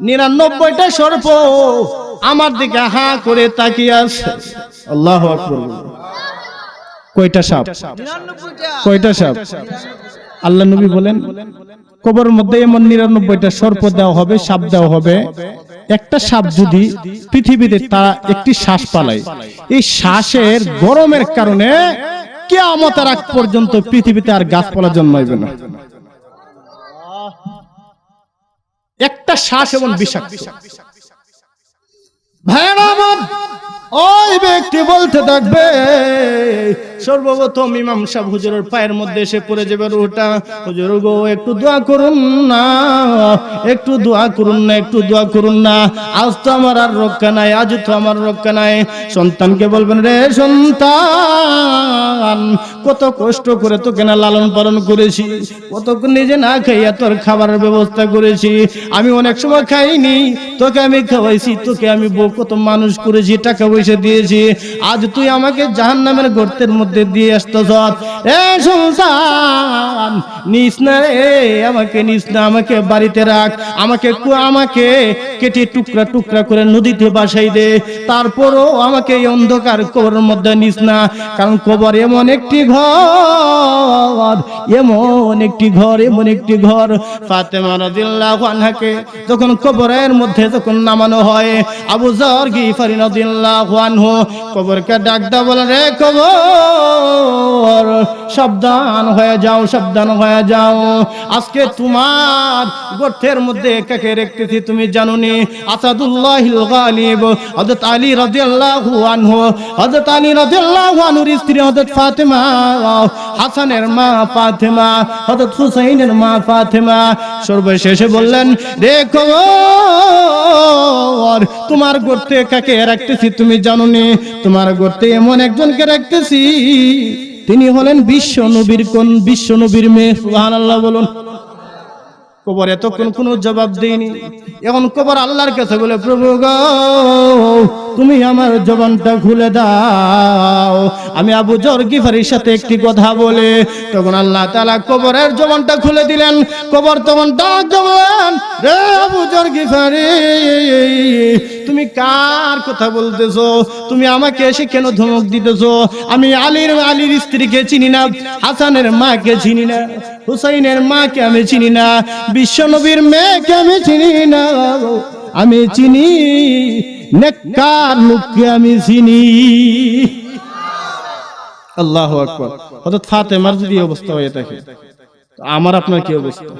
99টা সর্প আমার দিকে হা করে তাকিয়ে আছে। আল্লাহু আকবার। কয়টা সাপ? কয়টা সাপ? আল্লাহ নবী বলেন কবরের মধ্যে এমন 99টা সর্প দেওয়া হবে, সাপ দেওয়া হবে। একটা সাপ যদি পৃথিবীতে তারা একটি শ্বাস পালায়, এই শ্বাসের গরমের কারণে কিয়ামতের আগ পর্যন্ত পৃথিবীতে আর গাছপালা জন্মাইবে না। একটা শ্বাস এমন বিষাক্ত। ভাইরা আমার, ওই ব্যক্তি বলতে থাকবে, সর্বপ্রথম ইমাম সাহেব হুজুরের পায়ের মধ্যে এসে পড়ে যাবে রুহটা। হুজুর গো একটু দোয়া করুন না, একটু দোয়া করুন না, একটু দোয়া করুন না। আজ তো আমার আর রক্ষা নাই, আজ তো আমার রক্ষা নাই। সন্তানকে বলবেন, রে সন্তান, কত কষ্ট করে তোকে না লালন পালন করেছি, কতক্ষণ নিজে না খাইয়া তোর খাবারের ব্যবস্থা করেছি। আমি অনেক সময় খাইনি, তোকে আমি খাওয়াইছি, তোকে আমি কত মানুষ করেছি, টাকা পয়সা দিয়েছি। আজ তুই আমাকে জাহান্নামের গর্তের মধ্যে দিয়ে আসতেছ। এ সন্তান, নিস না রে, আমাকে নিস না, আমাকে বাড়িতে রাখ, আমাকে কেটে টুকরা টুকরা করে নদীতে বাসাই দে, তারপরও আমাকে এই অন্ধকার কবরের মধ্যে নিস না। কারণ কবর এমন একটি ঘর, এমন একটি ঘর, এমন একটি ঘর। ফাতেমা রাদিয়াল্লাহু আনহাকে যখন কবরের মধ্যে যখন নামানো হয়, আবু যর গিফারি রাদিয়াল্লাহু আনহু কবরকে ডাক দাও, বলে, রে কবর, সাবধান হয়ে যাও, সাবধান হয়ে যাও। আজকে তোমার গর্তের মধ্যে কাকে রেখেছি তুমি জানোনি? আসাদুল্লাহিল গালিব হযরত আলী রাদিয়াল্লাহু আনহু, হযরত আলী রাদিয়াল্লাহু আনহুর স্ত্রী হযরত ফাতেমা, হাসানের মা ফাতেমা, হযরত হুসাইনের মা ফাতেমা। সর্বশেষে বললেন, রে কবর, তোমার গর্তে কাকে রাখতেছি তুমি জানোনি? তোমার গর্তে এমন একজনকে রাখতেছি, তিনি হলেন বিশ্ব নবীর কোন বিশ্ব নবীর মেয়ে। সুবহানাল্লাহ বলুন। কবর এতক্ষণ কোনো জবাব দেয়নি। এখন কবর আল্লাহর কাছে বলে, প্রভু গো, তুমি আমার জবানটা খুলে দাও, আমি আবু যর গিফারির সাথে একটি কথা বলে। তখন আল্লাহ তাআলা কবরের জবানটা খুলে দিলেন। কবর তখন ডাক দিলেন, রে আবু যর গিফারি, তুমি কার কথা বলতেছো? তুমি আমাকে এসে কেন ধমক দিতেছো? আমি আলীর স্ত্রীকে চিনি না, হাসানের মাকে চিনি না, হুসাইনের মাকে আমি চিনি না, বিশ্ব নবীর মেয়েকে আমি চিনি না। আমি চিনি নেককার লোককে আমি চিনি। আল্লাহু আকবার। হযরত ফাতেমার যদি অবস্থা হয়ে থাকে, আমার আপনার কি অবস্থা?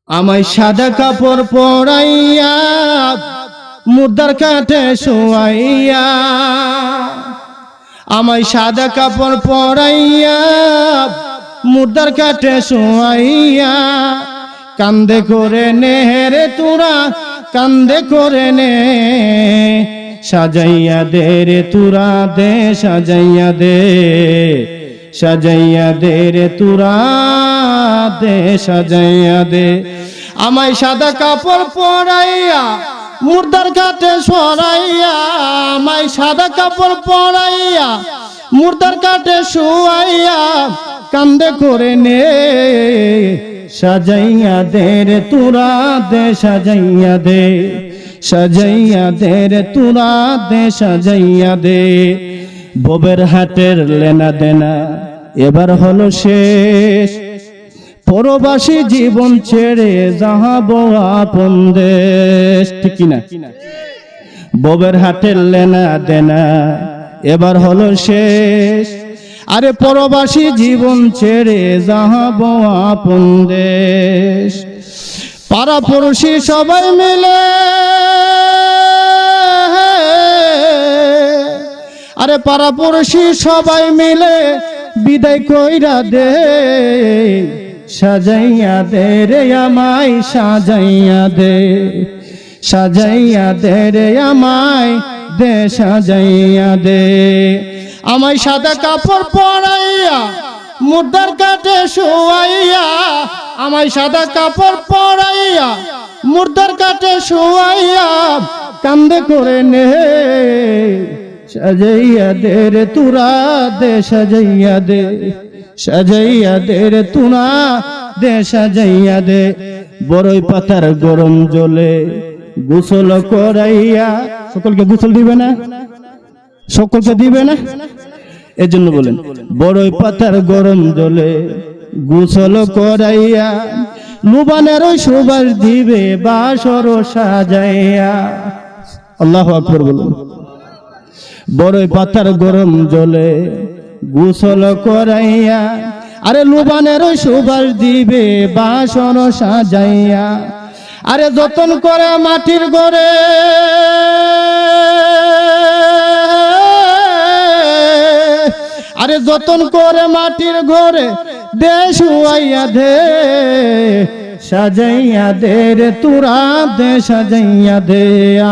আমায় সাদা কাপড় পরাইয়া মুর্দার কাঠে শোয়াইয়া, আমায় সাদা কাপড় পরাইয়া মুর্দার কাঠে শোয়াইয়া, কান্দে করে নে রে তোরা, কান্দে করে নে, সাজাইয়া দে রে তুরা দে সাজাইয়া দে, সাজাইয়া দে রে তুরা দে সাজাইয়া দে। আমায় সাদা কাপড় পরাইয়া মুর্দার কাটে সরাইয়া, আমায় সাদা কাপড় পরাইয়া মুর্দার কাটে শুয়াইয়া কান্দে করে নে, সাজাইয়া দে রে তুরা দে সাজাইয়া দে, সাজাইয়া দে রে তুরা দে সাজাইয়া দে। ববের হাটের লেনা দেনা এবার হলো শেষ, পরবাসী জীবন ছেড়ে যাহাবো আপন দেশ। ঠিক কিনা? ববের হাটের লেনা দেনা এবার হলো শেষ, আরে পরবাসী জীবন ছেড়ে যাহাবো আপন দেশ। পাড়া পড়শি সবাই মিলে, আরে পাড়া পড়শি সবাই মিলে বিদায় কইরা দে, সাজাইয়া দে রে আমায় সাজাইয়া দে, সাজাইয়া দে রে আমায় দে সাজাইয়া দে। আমায় সাদা কাপড় পরাইয়া মুর্দার কাটে শুয়াইয়া, আমায় সাদা কাপড় পরাইয়া মুর্দার কাটে শুয়াইয়া কান্দে করে নে, সাজাইয়া দে রে তুরা দে সাজাইয়া দে, সাজাইয়া দে রে তুরা দে সাজাইয়া দে। বড়ই পাতার গরম জলে গোসল করাইয়া, সকলকে গোসল দিবে না? সকলকে দিবে না? এজন্য বলেন বড়ই পাতার গরম জলে গোসল করাইয়া, লুবানের সুবাস দিবে বাসর সাজাইয়া। আল্লাহু আকবার বলুন। বড়ই পাতার গরম জলে গোসল করাইয়া, আরে লুবানের সুবাস দিবে বাসর সাজাইয়া। আরে যতন করে মাটির ঘরে, আরে যতন করে মাটির ঘরে দে শুয়াইয়া দে, সাজাইয়া দে রে তুরা দে সাজাইয়া দে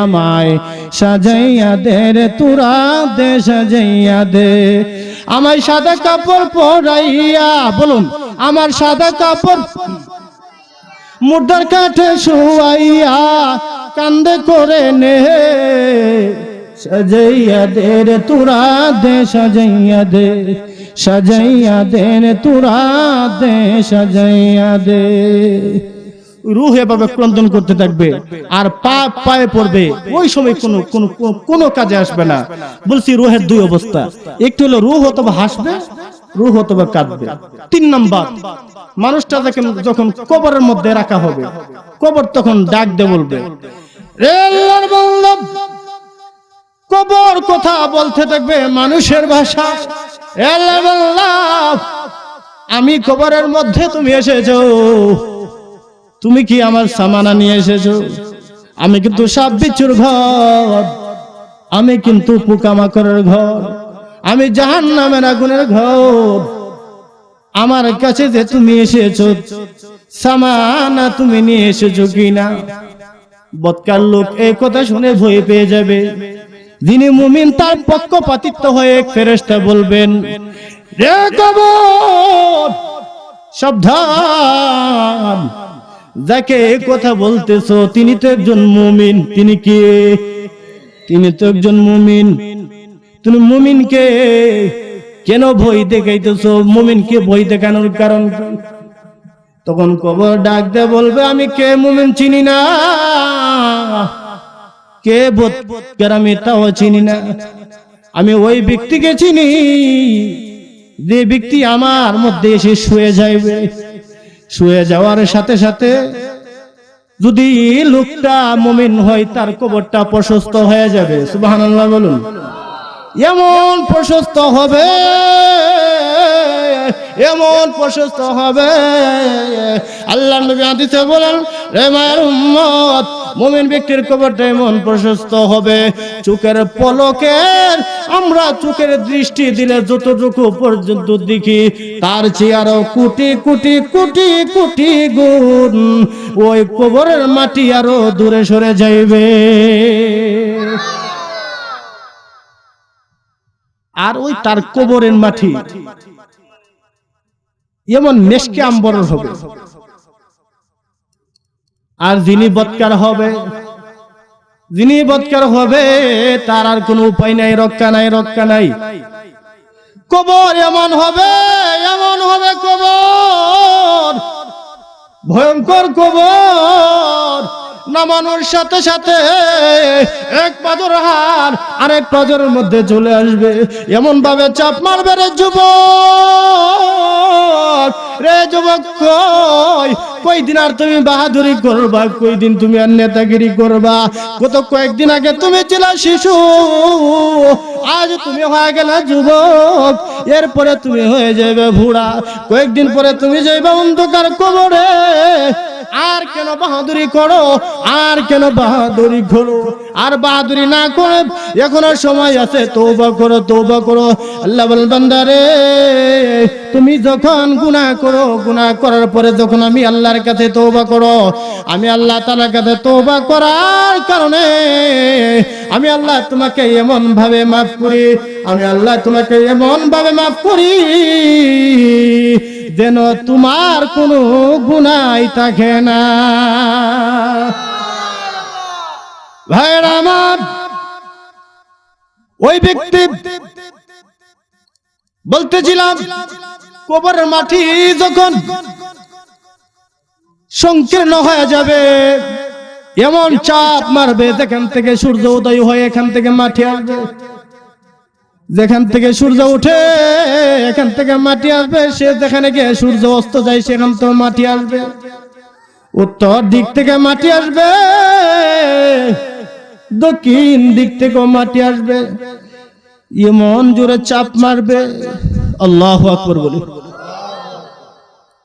আমায়, সাজাইয়া দে রে তুরা দে সাজাইয়া দে। আমায় সাদা কাপড় পরাইয়া, বলুন আমার সাদা কাপড় মুর্দার কাঠে শুয়াইয়া কান্দে করে নে, সাজাইয়া দে রে তুরা দে সাজাইয়া দে, সাজাইয়া দে রে তুরা দে সাজাইয়া দে। রূহ এভাবে ক্রন্দন করতে থাকবে আর পাপ পায়ে পড়বে, ওই সময় কোনো কাজে আসবে না। বলছি রূহের দুই অবস্থা, একটু হলো রূহ অথবা হাসবে, রূহ অথবা কাঁদবে। 3 নাম্বার, মানুষটা যখন কবরের মধ্যে রাখা হবে, কবর তখন ডাক দে বলবে, রে আল্লাহর বান্দা, কবর কথা বলতে থাকবে মানুষের ভাষা, রে আল্লাহর বান্দা আমি কবরের মধ্যে তুমি এসেছো, তুমি কি আমার সামানা নিয়ে এসেছো? আমি কিন্তু সাপ বিচ্ছুর ঘর, আমি কিন্তু পোকামাকড়ের ঘর, আমি জাহান্নামের আগুনের ঘর। আমার কাছে যে তুমি এসেছো সামানা তুমি নিয়ে এসেছো কিনা? বদকার লোক এই কথা শুনে ভয় পেয়ে যাবে। যিনি মুমিন তার পক্ষপাতিত্ব হয়ে ফেরেশতা বলবেন, রে কবর সাবধান, যাকে এই কথা বলতেছো তিনি তো একজন মুমিন। তিনি কে? তিনি তো একজন মুমিন। তুমি মুমিনকে কেন ভয় দেখাইতেছো? মুমিনকে ভয় দেখানোর কারণ কি? তখন কবর ডাক দিয়ে বলবে, আমি কে মুমিন চিনি না, কে বদকার আমি তাও চিনি না। আমি ওই ব্যক্তিকে চিনি যে ব্যক্তি আমার মধ্যে এসে শুয়ে যাইবে, শুয়ে যাওয়ার সাথে সাথে যদি লোকটা মুমিন হয় তার কবরটা প্রশস্ত হয়ে যাবে। সুবহানাল্লাহ বলুন। এমন প্রশস্ত হবে, এমন প্রশস্ত হবে, আল্লাহর নবী হাদিসে বলেন, রে মায়ের উম্মত, মুমিন ব্যক্তির কবরটা এমন প্রশস্ত হবে, চোখের পলকের আমরা চোখের দৃষ্টি দিলে যতটুকু পর্যন্ত দেখি তার চেয়ে আরো কোটি কোটি কোটি কোটি গুণ ওই কবরের মাটি আরো দূরে সরে যাইবে। আর ওই তার কবরের মাটি এমন মেশকে আম্বর হবে। আর যিনি বৎকার হবে, যিনি বৎকার হবে তার আর কোনো উপায় নাই, রক্ষা নাই, রক্ষা নাই। কবর এমন হবে কবর, ভয়ঙ্কর কবর। নামানোর সাথে সাথে এক পাজর হাড় আরেক পাজরের মধ্যে চলে আসবে, এমন ভাবে চাপ মারবে রে যুবক, রে যুবক কই দিন আর তুমি বাহাদুরি করবা, কই দিন তুমি আর নেতাগিরি করবা? গত কয়েকদিন আগে তুমি ছিল শিশু, আজ তুমি হয়ে গেলে যুবক, এরপরে তুমি হয়ে যাবে বুড়া, কয়েকদিন পরে তুমি যাইবে অন্ধকার কবরে। আর কেন বাহাদুরি করো, আর কেন বাহাদুরি করো? আর বাহাদুরি না করে এখনো সময় আছে, তওবা করো, তওবা করো। আল্লাহ বলেন বান্দারে, তুমি যখন গুনাহ করো, গুনাহ করার পরে যখন আমি আল্লাহর কাছে তওবা করো, আমি আল্লাহ তাআলার কাছে তওবা করার কারণে আমি আল্লাহ তোমাকে এমন ভাবে মাফ করি, আমি আল্লাহ তোমাকে এমন ভাবে মাফ করি যেন তোমার কোনো গুনাহ থাকে না। ভাইরা আমার, ওই ব্যক্তি বলতেছিলাম কবরের মাটি যখন সংকীর্ণ হয়ে যাবে, এমন চাপ মারবে যেখান থেকে সূর্য উদয় হয় এখান থেকে মাটি আসবে, যেখান থেকে সূর্য উঠে এখান থেকে মাটি আসবে, সে যেখানে গিয়ে সূর্য অস্ত যায় সেখান থেকে মাটি আসবে, উত্তর দিক থেকে মাটি আসবে, দক্ষিণ দিক থেকেও মাটি আসবে, এমন জোরে চাপ মারবে। আল্লাহু আকবার বলি,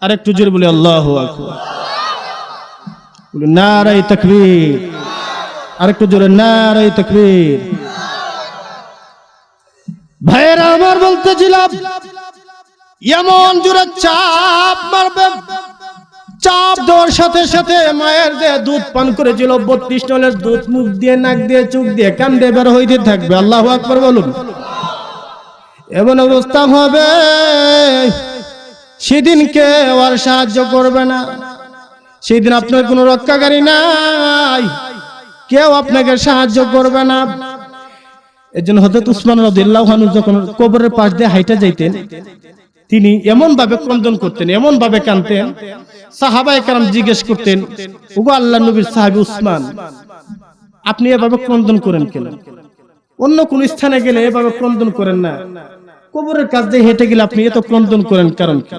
আরেকটু জোরে বলি আল্লাহু আকবার, বলি নারায়ে তাকবীর, আরেকটু জোরে নারায়ে তাকবীর। ভাইয়েরা আমার, বলতেছিলাম এমন জোরে চাপ মারবে, চাপ দেওয়ার সাথে সাথে মায়ের যে দুধ পান করেছিল 32 নলের দুধ মুখ দিয়ে, নাক দিয়ে, চোখ দিয়ে, কান দিয়ে বের হইতে থাকবে। আল্লাহু আকবার বলুন। এমন অবস্থা হবে সেদিন কেউ আর সাহায্য করবে না, সেদিন আপনার কোনো রক্ষাকারী নাই, কেউ আপনাকে সাহায্য করবে না। এজন্য হযরত উসমান রাদিয়াল্লাহু আনহু যখন কবরের পাশ দিয়ে হাইটা যাইতেন, তিনি এমন ভাবে ক্রন্দন করতেন, এমন ভাবে কাঁদতেন, সাহাবায়ে কেরাম জিজ্ঞেস করতেন, ওগো আল্লাহর নবীর সাহাবী উসমান, আপনি এভাবে ক্রন্দন করেন কেন? অন্য কোন স্থানে গেলে এভাবে ক্রন্দন করেন না, কবরের কাছ দিয়ে হেঁটে গেলে আপনি এত ক্রন্দন করেন কারণ কি?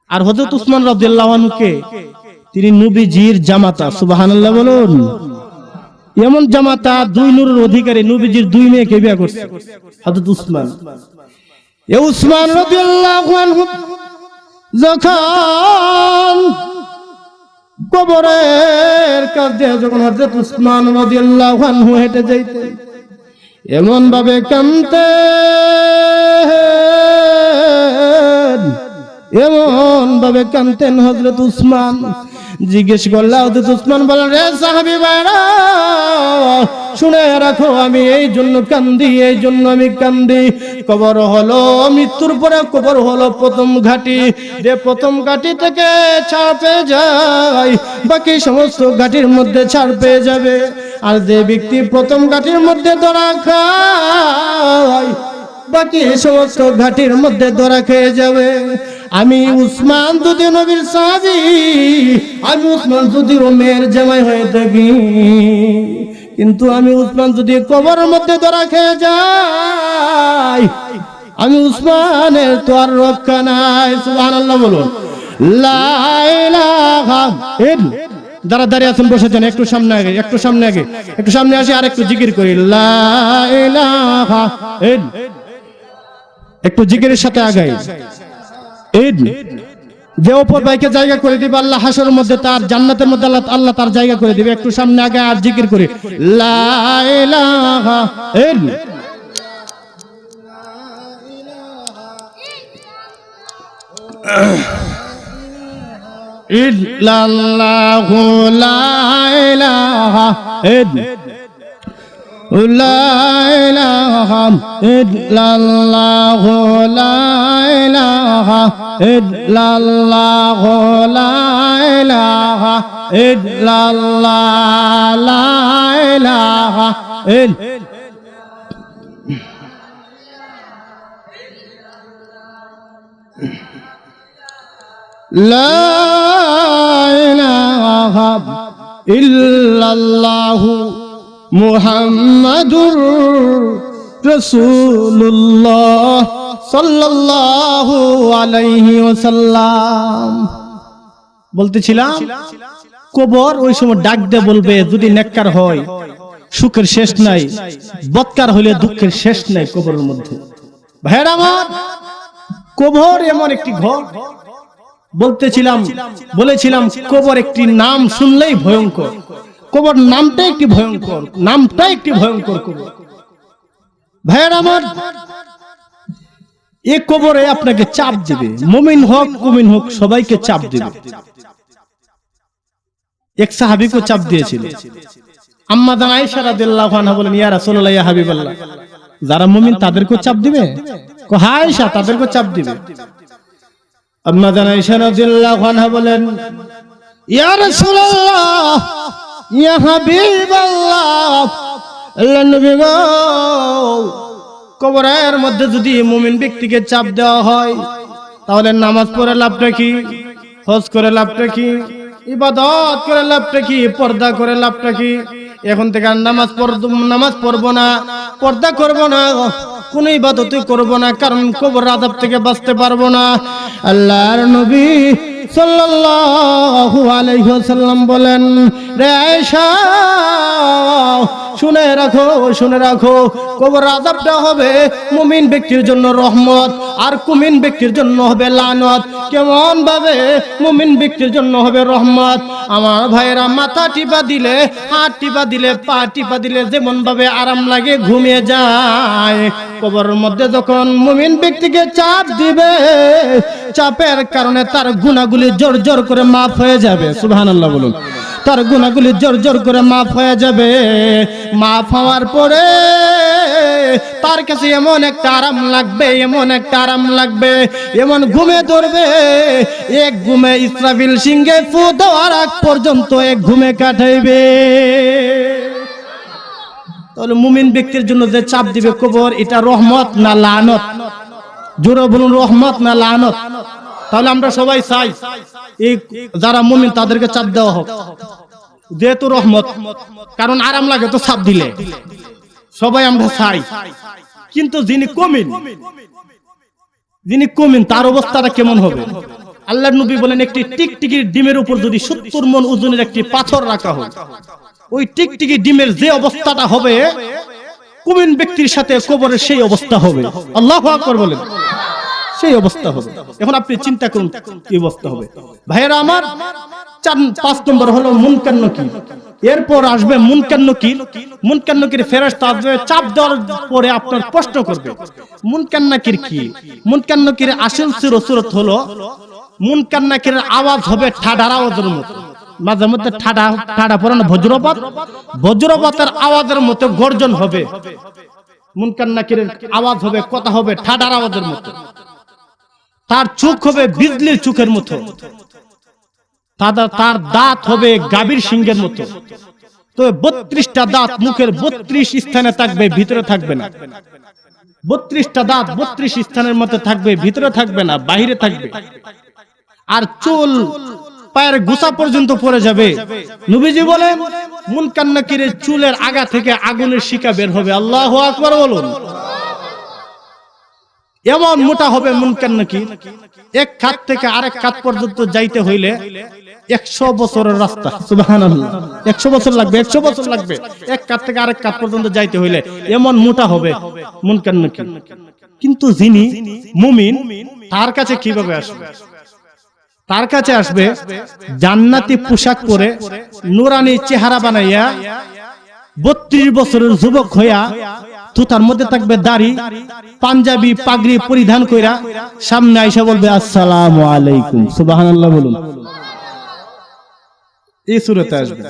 আর হযরত উসমান রাদিয়াল্লাহু আনহুকে তিনি নবীজির জামাতা, সুবহানাল্লাহ বলুন। এমন জামাতা, দুই নূরের অধিকারী, নবীজির দুই মেয়েকে বিয়ে করছে হযরত উসমান। এই উসমান রাদিয়াল্লাহু আনহু যখন কবরের কাছ দিয়ে যখন হযরত উসমান রাদিয়াল্লাহু আনহু হেঁটে যাইতেন, এমন ভাবে কাঁদতেন, এমন ভাবে কাঁদতেন হযরত উসমান। জিজ্ঞেস করলে হযরত উসমান বলেন, রে সাহাবী ভাইরা, শুনে রাখো, আমি এই জন্য কান্দি, এই জন্য আমি কান্দি। কবর হলো মৃত্যুর পরে কবর হলো প্রথম ঘাটি, যে প্রথম ঘাটি থেকে ছাড় পেয়ে যায় বাকি সমস্ত ঘাটির মধ্যে ছাড় পেয়ে যাবে। আর যে ব্যক্তি প্রথম ঘাটির মধ্যে ধরা খায় বাকি সমস্ত ঘাটির মধ্যে ধরা খেয়ে যাবে। আমি উসমান যদি নবীর সাহাবী, আমি উসমান যদি ওমরের জামাই হয়ে থাকি, কিন্তু আমি উসমান যদি কবরের মধ্যে ধরা খেয়ে যাই, আমি উসমানের তো আর রক্ষা নাই। সুবহানাল্লাহ বলুন। লা ইলাহা ইল্লাল্লাহ। যারা দাঁড়িয়ে আছেন বসে যান, একটু সামনে আগে, একটু সামনে আগে, একটু সামনে আসি আর একটু জিকির করি, লা ইলাহা ইল্লাল্লাহ। একটু জিকিরের সাথে আগাই। যে উপর বাইকে জায়গা করে দিবে আল্লাহ হাসরের মধ্যে, তার জান্নাতের মধ্যে আল্লাহ তার জায়গা করে দিবে। একটু সামনে আগে আর জিকির করি, লা ইলাহা ইল্লাল্লাহু, লা ইলাহা ইল্লাল্লাহ। লা ইলাহা ইল্লাল্লাহ লা ইলাহা ইল্লাল্লাহ লা ইলাহা ইল্লাল্লাহ লা ইলাহা লা ইলাহা ইল্লাল্লাহ মুহাম্মাদুর রাসূলুল্লাহ সাল্লাল্লাহু আলাইহি ওয়াসাল্লাম। বলতেছিলাম কবর ওই সময় ডাক দিয়ে বলবে, যদি নেককার হয় সুখের শেষ নাই, বদকার হলে দুঃখের শেষ নাই কবরের মধ্যে। ভাইরা আমার, কবর এমন একটি ঘর, বলেছিলাম কবর একটি নাম শুনলেই ভয়ঙ্কর। কবর নামটা একটি ভয়ঙ্কর কবর। ভাইয়ের আমার, এই কবরে আপনাকে চাপ দিবে, মুমিন হোক মুমিন হোক সবাইকে চাপ দিবে। এক সাহাবীকে চাপ দিয়েছিল। আম্মা জান আয়েশা রাদিয়াল্লাহু আনহা বলেন, ইয়া রাসূলুল্লাহ, ইয়া হাবিবাল্লাহ, যারা মুমিন তাদেরকে চাপ দিবে? হ্যাঁ আয়েশা, তাদেরকে চাপ দিবে। আম্মা জান আয়েশা রাদিয়াল্লাহু আনহা বলেন, ইয়া রাসূলুল্লাহ, ইয়া হাবিবাল্লাহ, আল্লাহর নবী গো, কবরের মধ্যে যদি মুমিন ব্যক্তিকে চাপ দেওয়া হয় তাহলে নামাজ পড়ে লাভটা কি? হজ করে লাভটা কি? ইবাদত করে লাভটা কি? পর্দা করে লাভটা কি? এখন থেকে আর নামাজ পড়বো না, পর্দা করবো না, কোন ইবাদতই করবো না, কারণ কবর আযাব থেকে বাঁচতে পারবো না। আল্লাহর নবী সাল্লাল্লাহু আলাইহি ওয়াসাল্লাম বলেন, রে আয়েশা, শুনে রাখো, কবর আযাবটা হবে মুমিন ব্যক্তির জন্য রহমত, আর কুমিন ব্যক্তির জন্য হবে লানত। কেমন ভাবে মুমিন ব্যক্তির জন্য হবে রহমত? আমার ভাইয়েরা, মাথা টিপা দিলে, হাত টিপা দিলে, পা টিপা দিলে যেমন ভাবে আরাম লাগে, ঘুমিয়ে যায়, কবরের মধ্যে যখন মুমিন ব্যক্তিকে চাপ দিবে, চাপের কারণে তার গুনাহগুলি জোর জোর করে মাফ হয়ে যাবে। সুবহানাল্লাহ বলুন। তার গুনাহগুলি জোর জোর করে মাফ হয়ে যাবে। মাফ হওয়ার পরে তার কাছে এমন একটা আরাম লাগবে, এমন ঘুমে ধরবে, এক ঘুমে ইসরাফিল সিংহে ফু দেওয়ার আগ পর্যন্ত এক ঘুমে কাটাইবে। তাহলে মুমিন ব্যক্তির জন্য যে চাপ দিবে কবর, এটা রহমত না লানত? জোরে বলুন, রহমত না লানত? তাহলে আমরা সবাই চাই এই যারা মুমিন তাদেরকে চাপ দেওয়া হোক, যেহেতু রহমত, কারণ আরাম লাগে তো চাপ দিলে, সবাই আমরা চাই। কিন্তু যিনি কমিন তার অবস্থাটা কেমন হবে? আল্লাহর নবী বলেন, একটি টিকটিকির ডিমের উপর যদি 70 মণ ওজনের একটি পাথর রাখা হয়, ওই টিকটিকি ডিমের যে অবস্থাটা হবে, কুমিন ব্যক্তির সাথে কবরের সেই অবস্থা হবে। আল্লাহু আকবার বলেন, সেই অবস্থা হবে। এখন আপনি চিন্তা করুন কি অবস্থা হবে। ভাইয়েরা আমার, 5 নম্বর হলো মুনকার নকির। এরপর আসবে মুনকার নকির। মুনকার নকির ফেরেশতা আসবে, চাপ দেওয়ার পরে আপনার প্রশ্ন করবে। মুনকার নাকির কি? মুনকার নকির আসল সুরত হলো, মুনকার নাকিরের আওয়াজ হবে ঠাডার আওয়াজের মতো। মাঝে মধ্যে ঠাডা পড়ানো বজ্রপাতের আওয়াজের মতো গর্জন হবে। মুনকার নাকিরের আওয়াজ হবে, কথা হবে ঠাডার আওয়াজের মতো। তার চোখ হবে বিজলির চোখের মতো। তার দাঁত হবে গাভীর সিংহের মতো। তো 32টা দাঁত মুখের 32 স্থানে থাকবে, ভিতরে থাকবে না। 32টা দাঁত 32 স্থানের মধ্যে থাকবে, ভিতরে থাকবে না, বাহিরে থাকবে। আর চুল পায়ের গোছা পর্যন্ত পড়ে যাবে। নবীজি বলেন, মুনকার নাকিরের চুলের আগা থেকে আগুনের শিখা বের হবে। আল্লাহু আকবার বলুন। এমন মোটা হবে মুনকার নাকির, এক খাত থেকে আরেক খাত পর্যন্ত যাইতে হইলে 100 বছরের রাস্তা। সুবহানাল্লাহ, 100 বছর লাগবে, 100 বছর লাগবে এক কাত থেকে আরেক কাত পর্যন্ত যাইতে হইলে। এমন মোটা হবে মুনকার নাকির। কিন্তু যিনি মুমিন, তার কাছে কিভাবে আসবে? তার কাছে আসবে জান্নাতি পোশাক পরে, নূরানি চেহারা বানাইয়া, 32 বছরের যুবক হইয়া, তো তার মধ্যে থাকবে দাড়ি, পাঞ্জাবি পাগড়ি পরিধান কইরা, সামনে আইসা বলবে, আসসালামু আলাইকুম। সুবহানাল্লাহ বলুন। এই সূরাতে আসবে।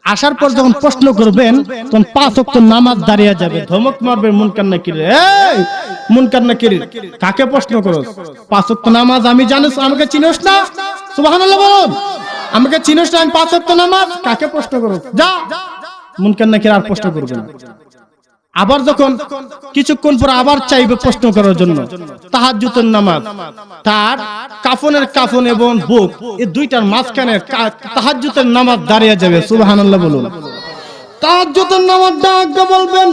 আসার পর যখন প্রশ্ন করবেন তখন 5 ওয়াক্ত নামাজ দাঁড়িয়ে যাবে। ধমক মারবে মুনকার নাকির, এই মুনকার নাকির কাকে প্রশ্ন করো? 5 ওয়াক্ত নামাজ আমি জানিস, আমাকে চিনোস না? সুবহানাল্লাহ বলুন। আমাকে চিনোস না? আমি 5 ওয়াক্ত নামাজ কাকে প্রশ্ন করো? যা। মুনকার নাকির আর প্রশ্ন করবে না। আবার যখন কিছুক্ষণ পর আবার চাইবে প্রশ্ন করার জন্য, তাহাজ্জুদের নামাজ, তার কাফনের কাফন এবং বুক এই দুইটার মাঝখানে তাহাজ্জুদের নামাজ দাঁড়িয়ে যাবে। সুবহানাল্লাহ বলুন। তাহাজ্জুদের নামাজ ডাকতে বলবেন,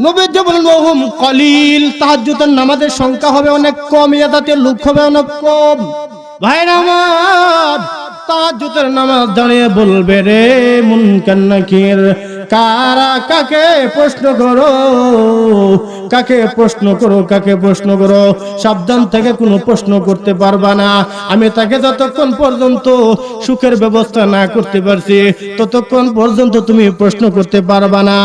নবীজি বলেন ওহুম কলিল, তাহাজ্জুদের নামাজের সংখ্যা হবে অনেক কম, ইয়াদাতে লোক হবে অনেক কম। ভাইরা আমার, তাহাজ্জুদের নামাজ দাঁড়িয়ে বলবে, রে মুনকার নাকির কারা কাকে প্রশ্ন করো, কাকে প্রশ্ন করো, কাকে প্রশ্ন করো? সাবধান থেকে কোনো প্রশ্ন করতে পারবা না। আমি তাকে যতক্ষণ পর্যন্ত সুখের ব্যবস্থা না করতে পারছি ততক্ষণ পর্যন্ত তুমি প্রশ্ন করতে পারবা না।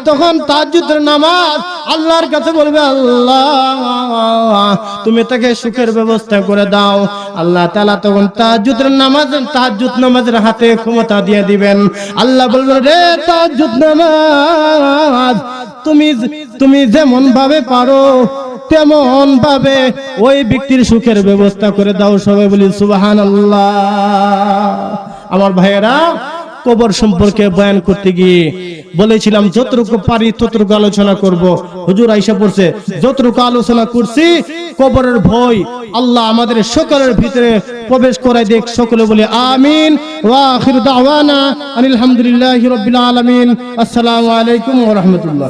তখন তাহাজ্জুদের নামাজ আল্লাহর কাছে বলবে, আল্লাহ তুমি তাকে সুখের ব্যবস্থা করে দাও। আল্লাহ তাআলা তখন তাহাজ্জুদ নামাজের হাতে ক্ষমতা দিয়ে দিবেন। আল্লাহ বলবেন, রে তাহাজ্জুদ নামাজ তুমি যেমন ভাবে পারো তেমন ভাবে ওই ব্যক্তির সুখের ব্যবস্থা করে দাও। সবাই বলি সুবহানাল্লাহ। আমার ভাইয়েরা, কবর সম্পর্কে বয়ান করতে গিয়ে বলেছিলাম যতটুকু পারি ততটুকু আলোচনা করব। হুজুর আয়েশা পড়ছে, যতটুকু আলোচনা করছি কবরের ভয় আল্লাহ আমাদের সকলের ভিতরে প্রবেশ করায় দেখ। সকলে বলে আমিন। ওয়া আখিরু দাওয়ানা আলহামদুলিল্লাহি রাব্বিল আলামিন। আসসালামু আলাইকুম ওয়া রাহমাতুল্লাহ।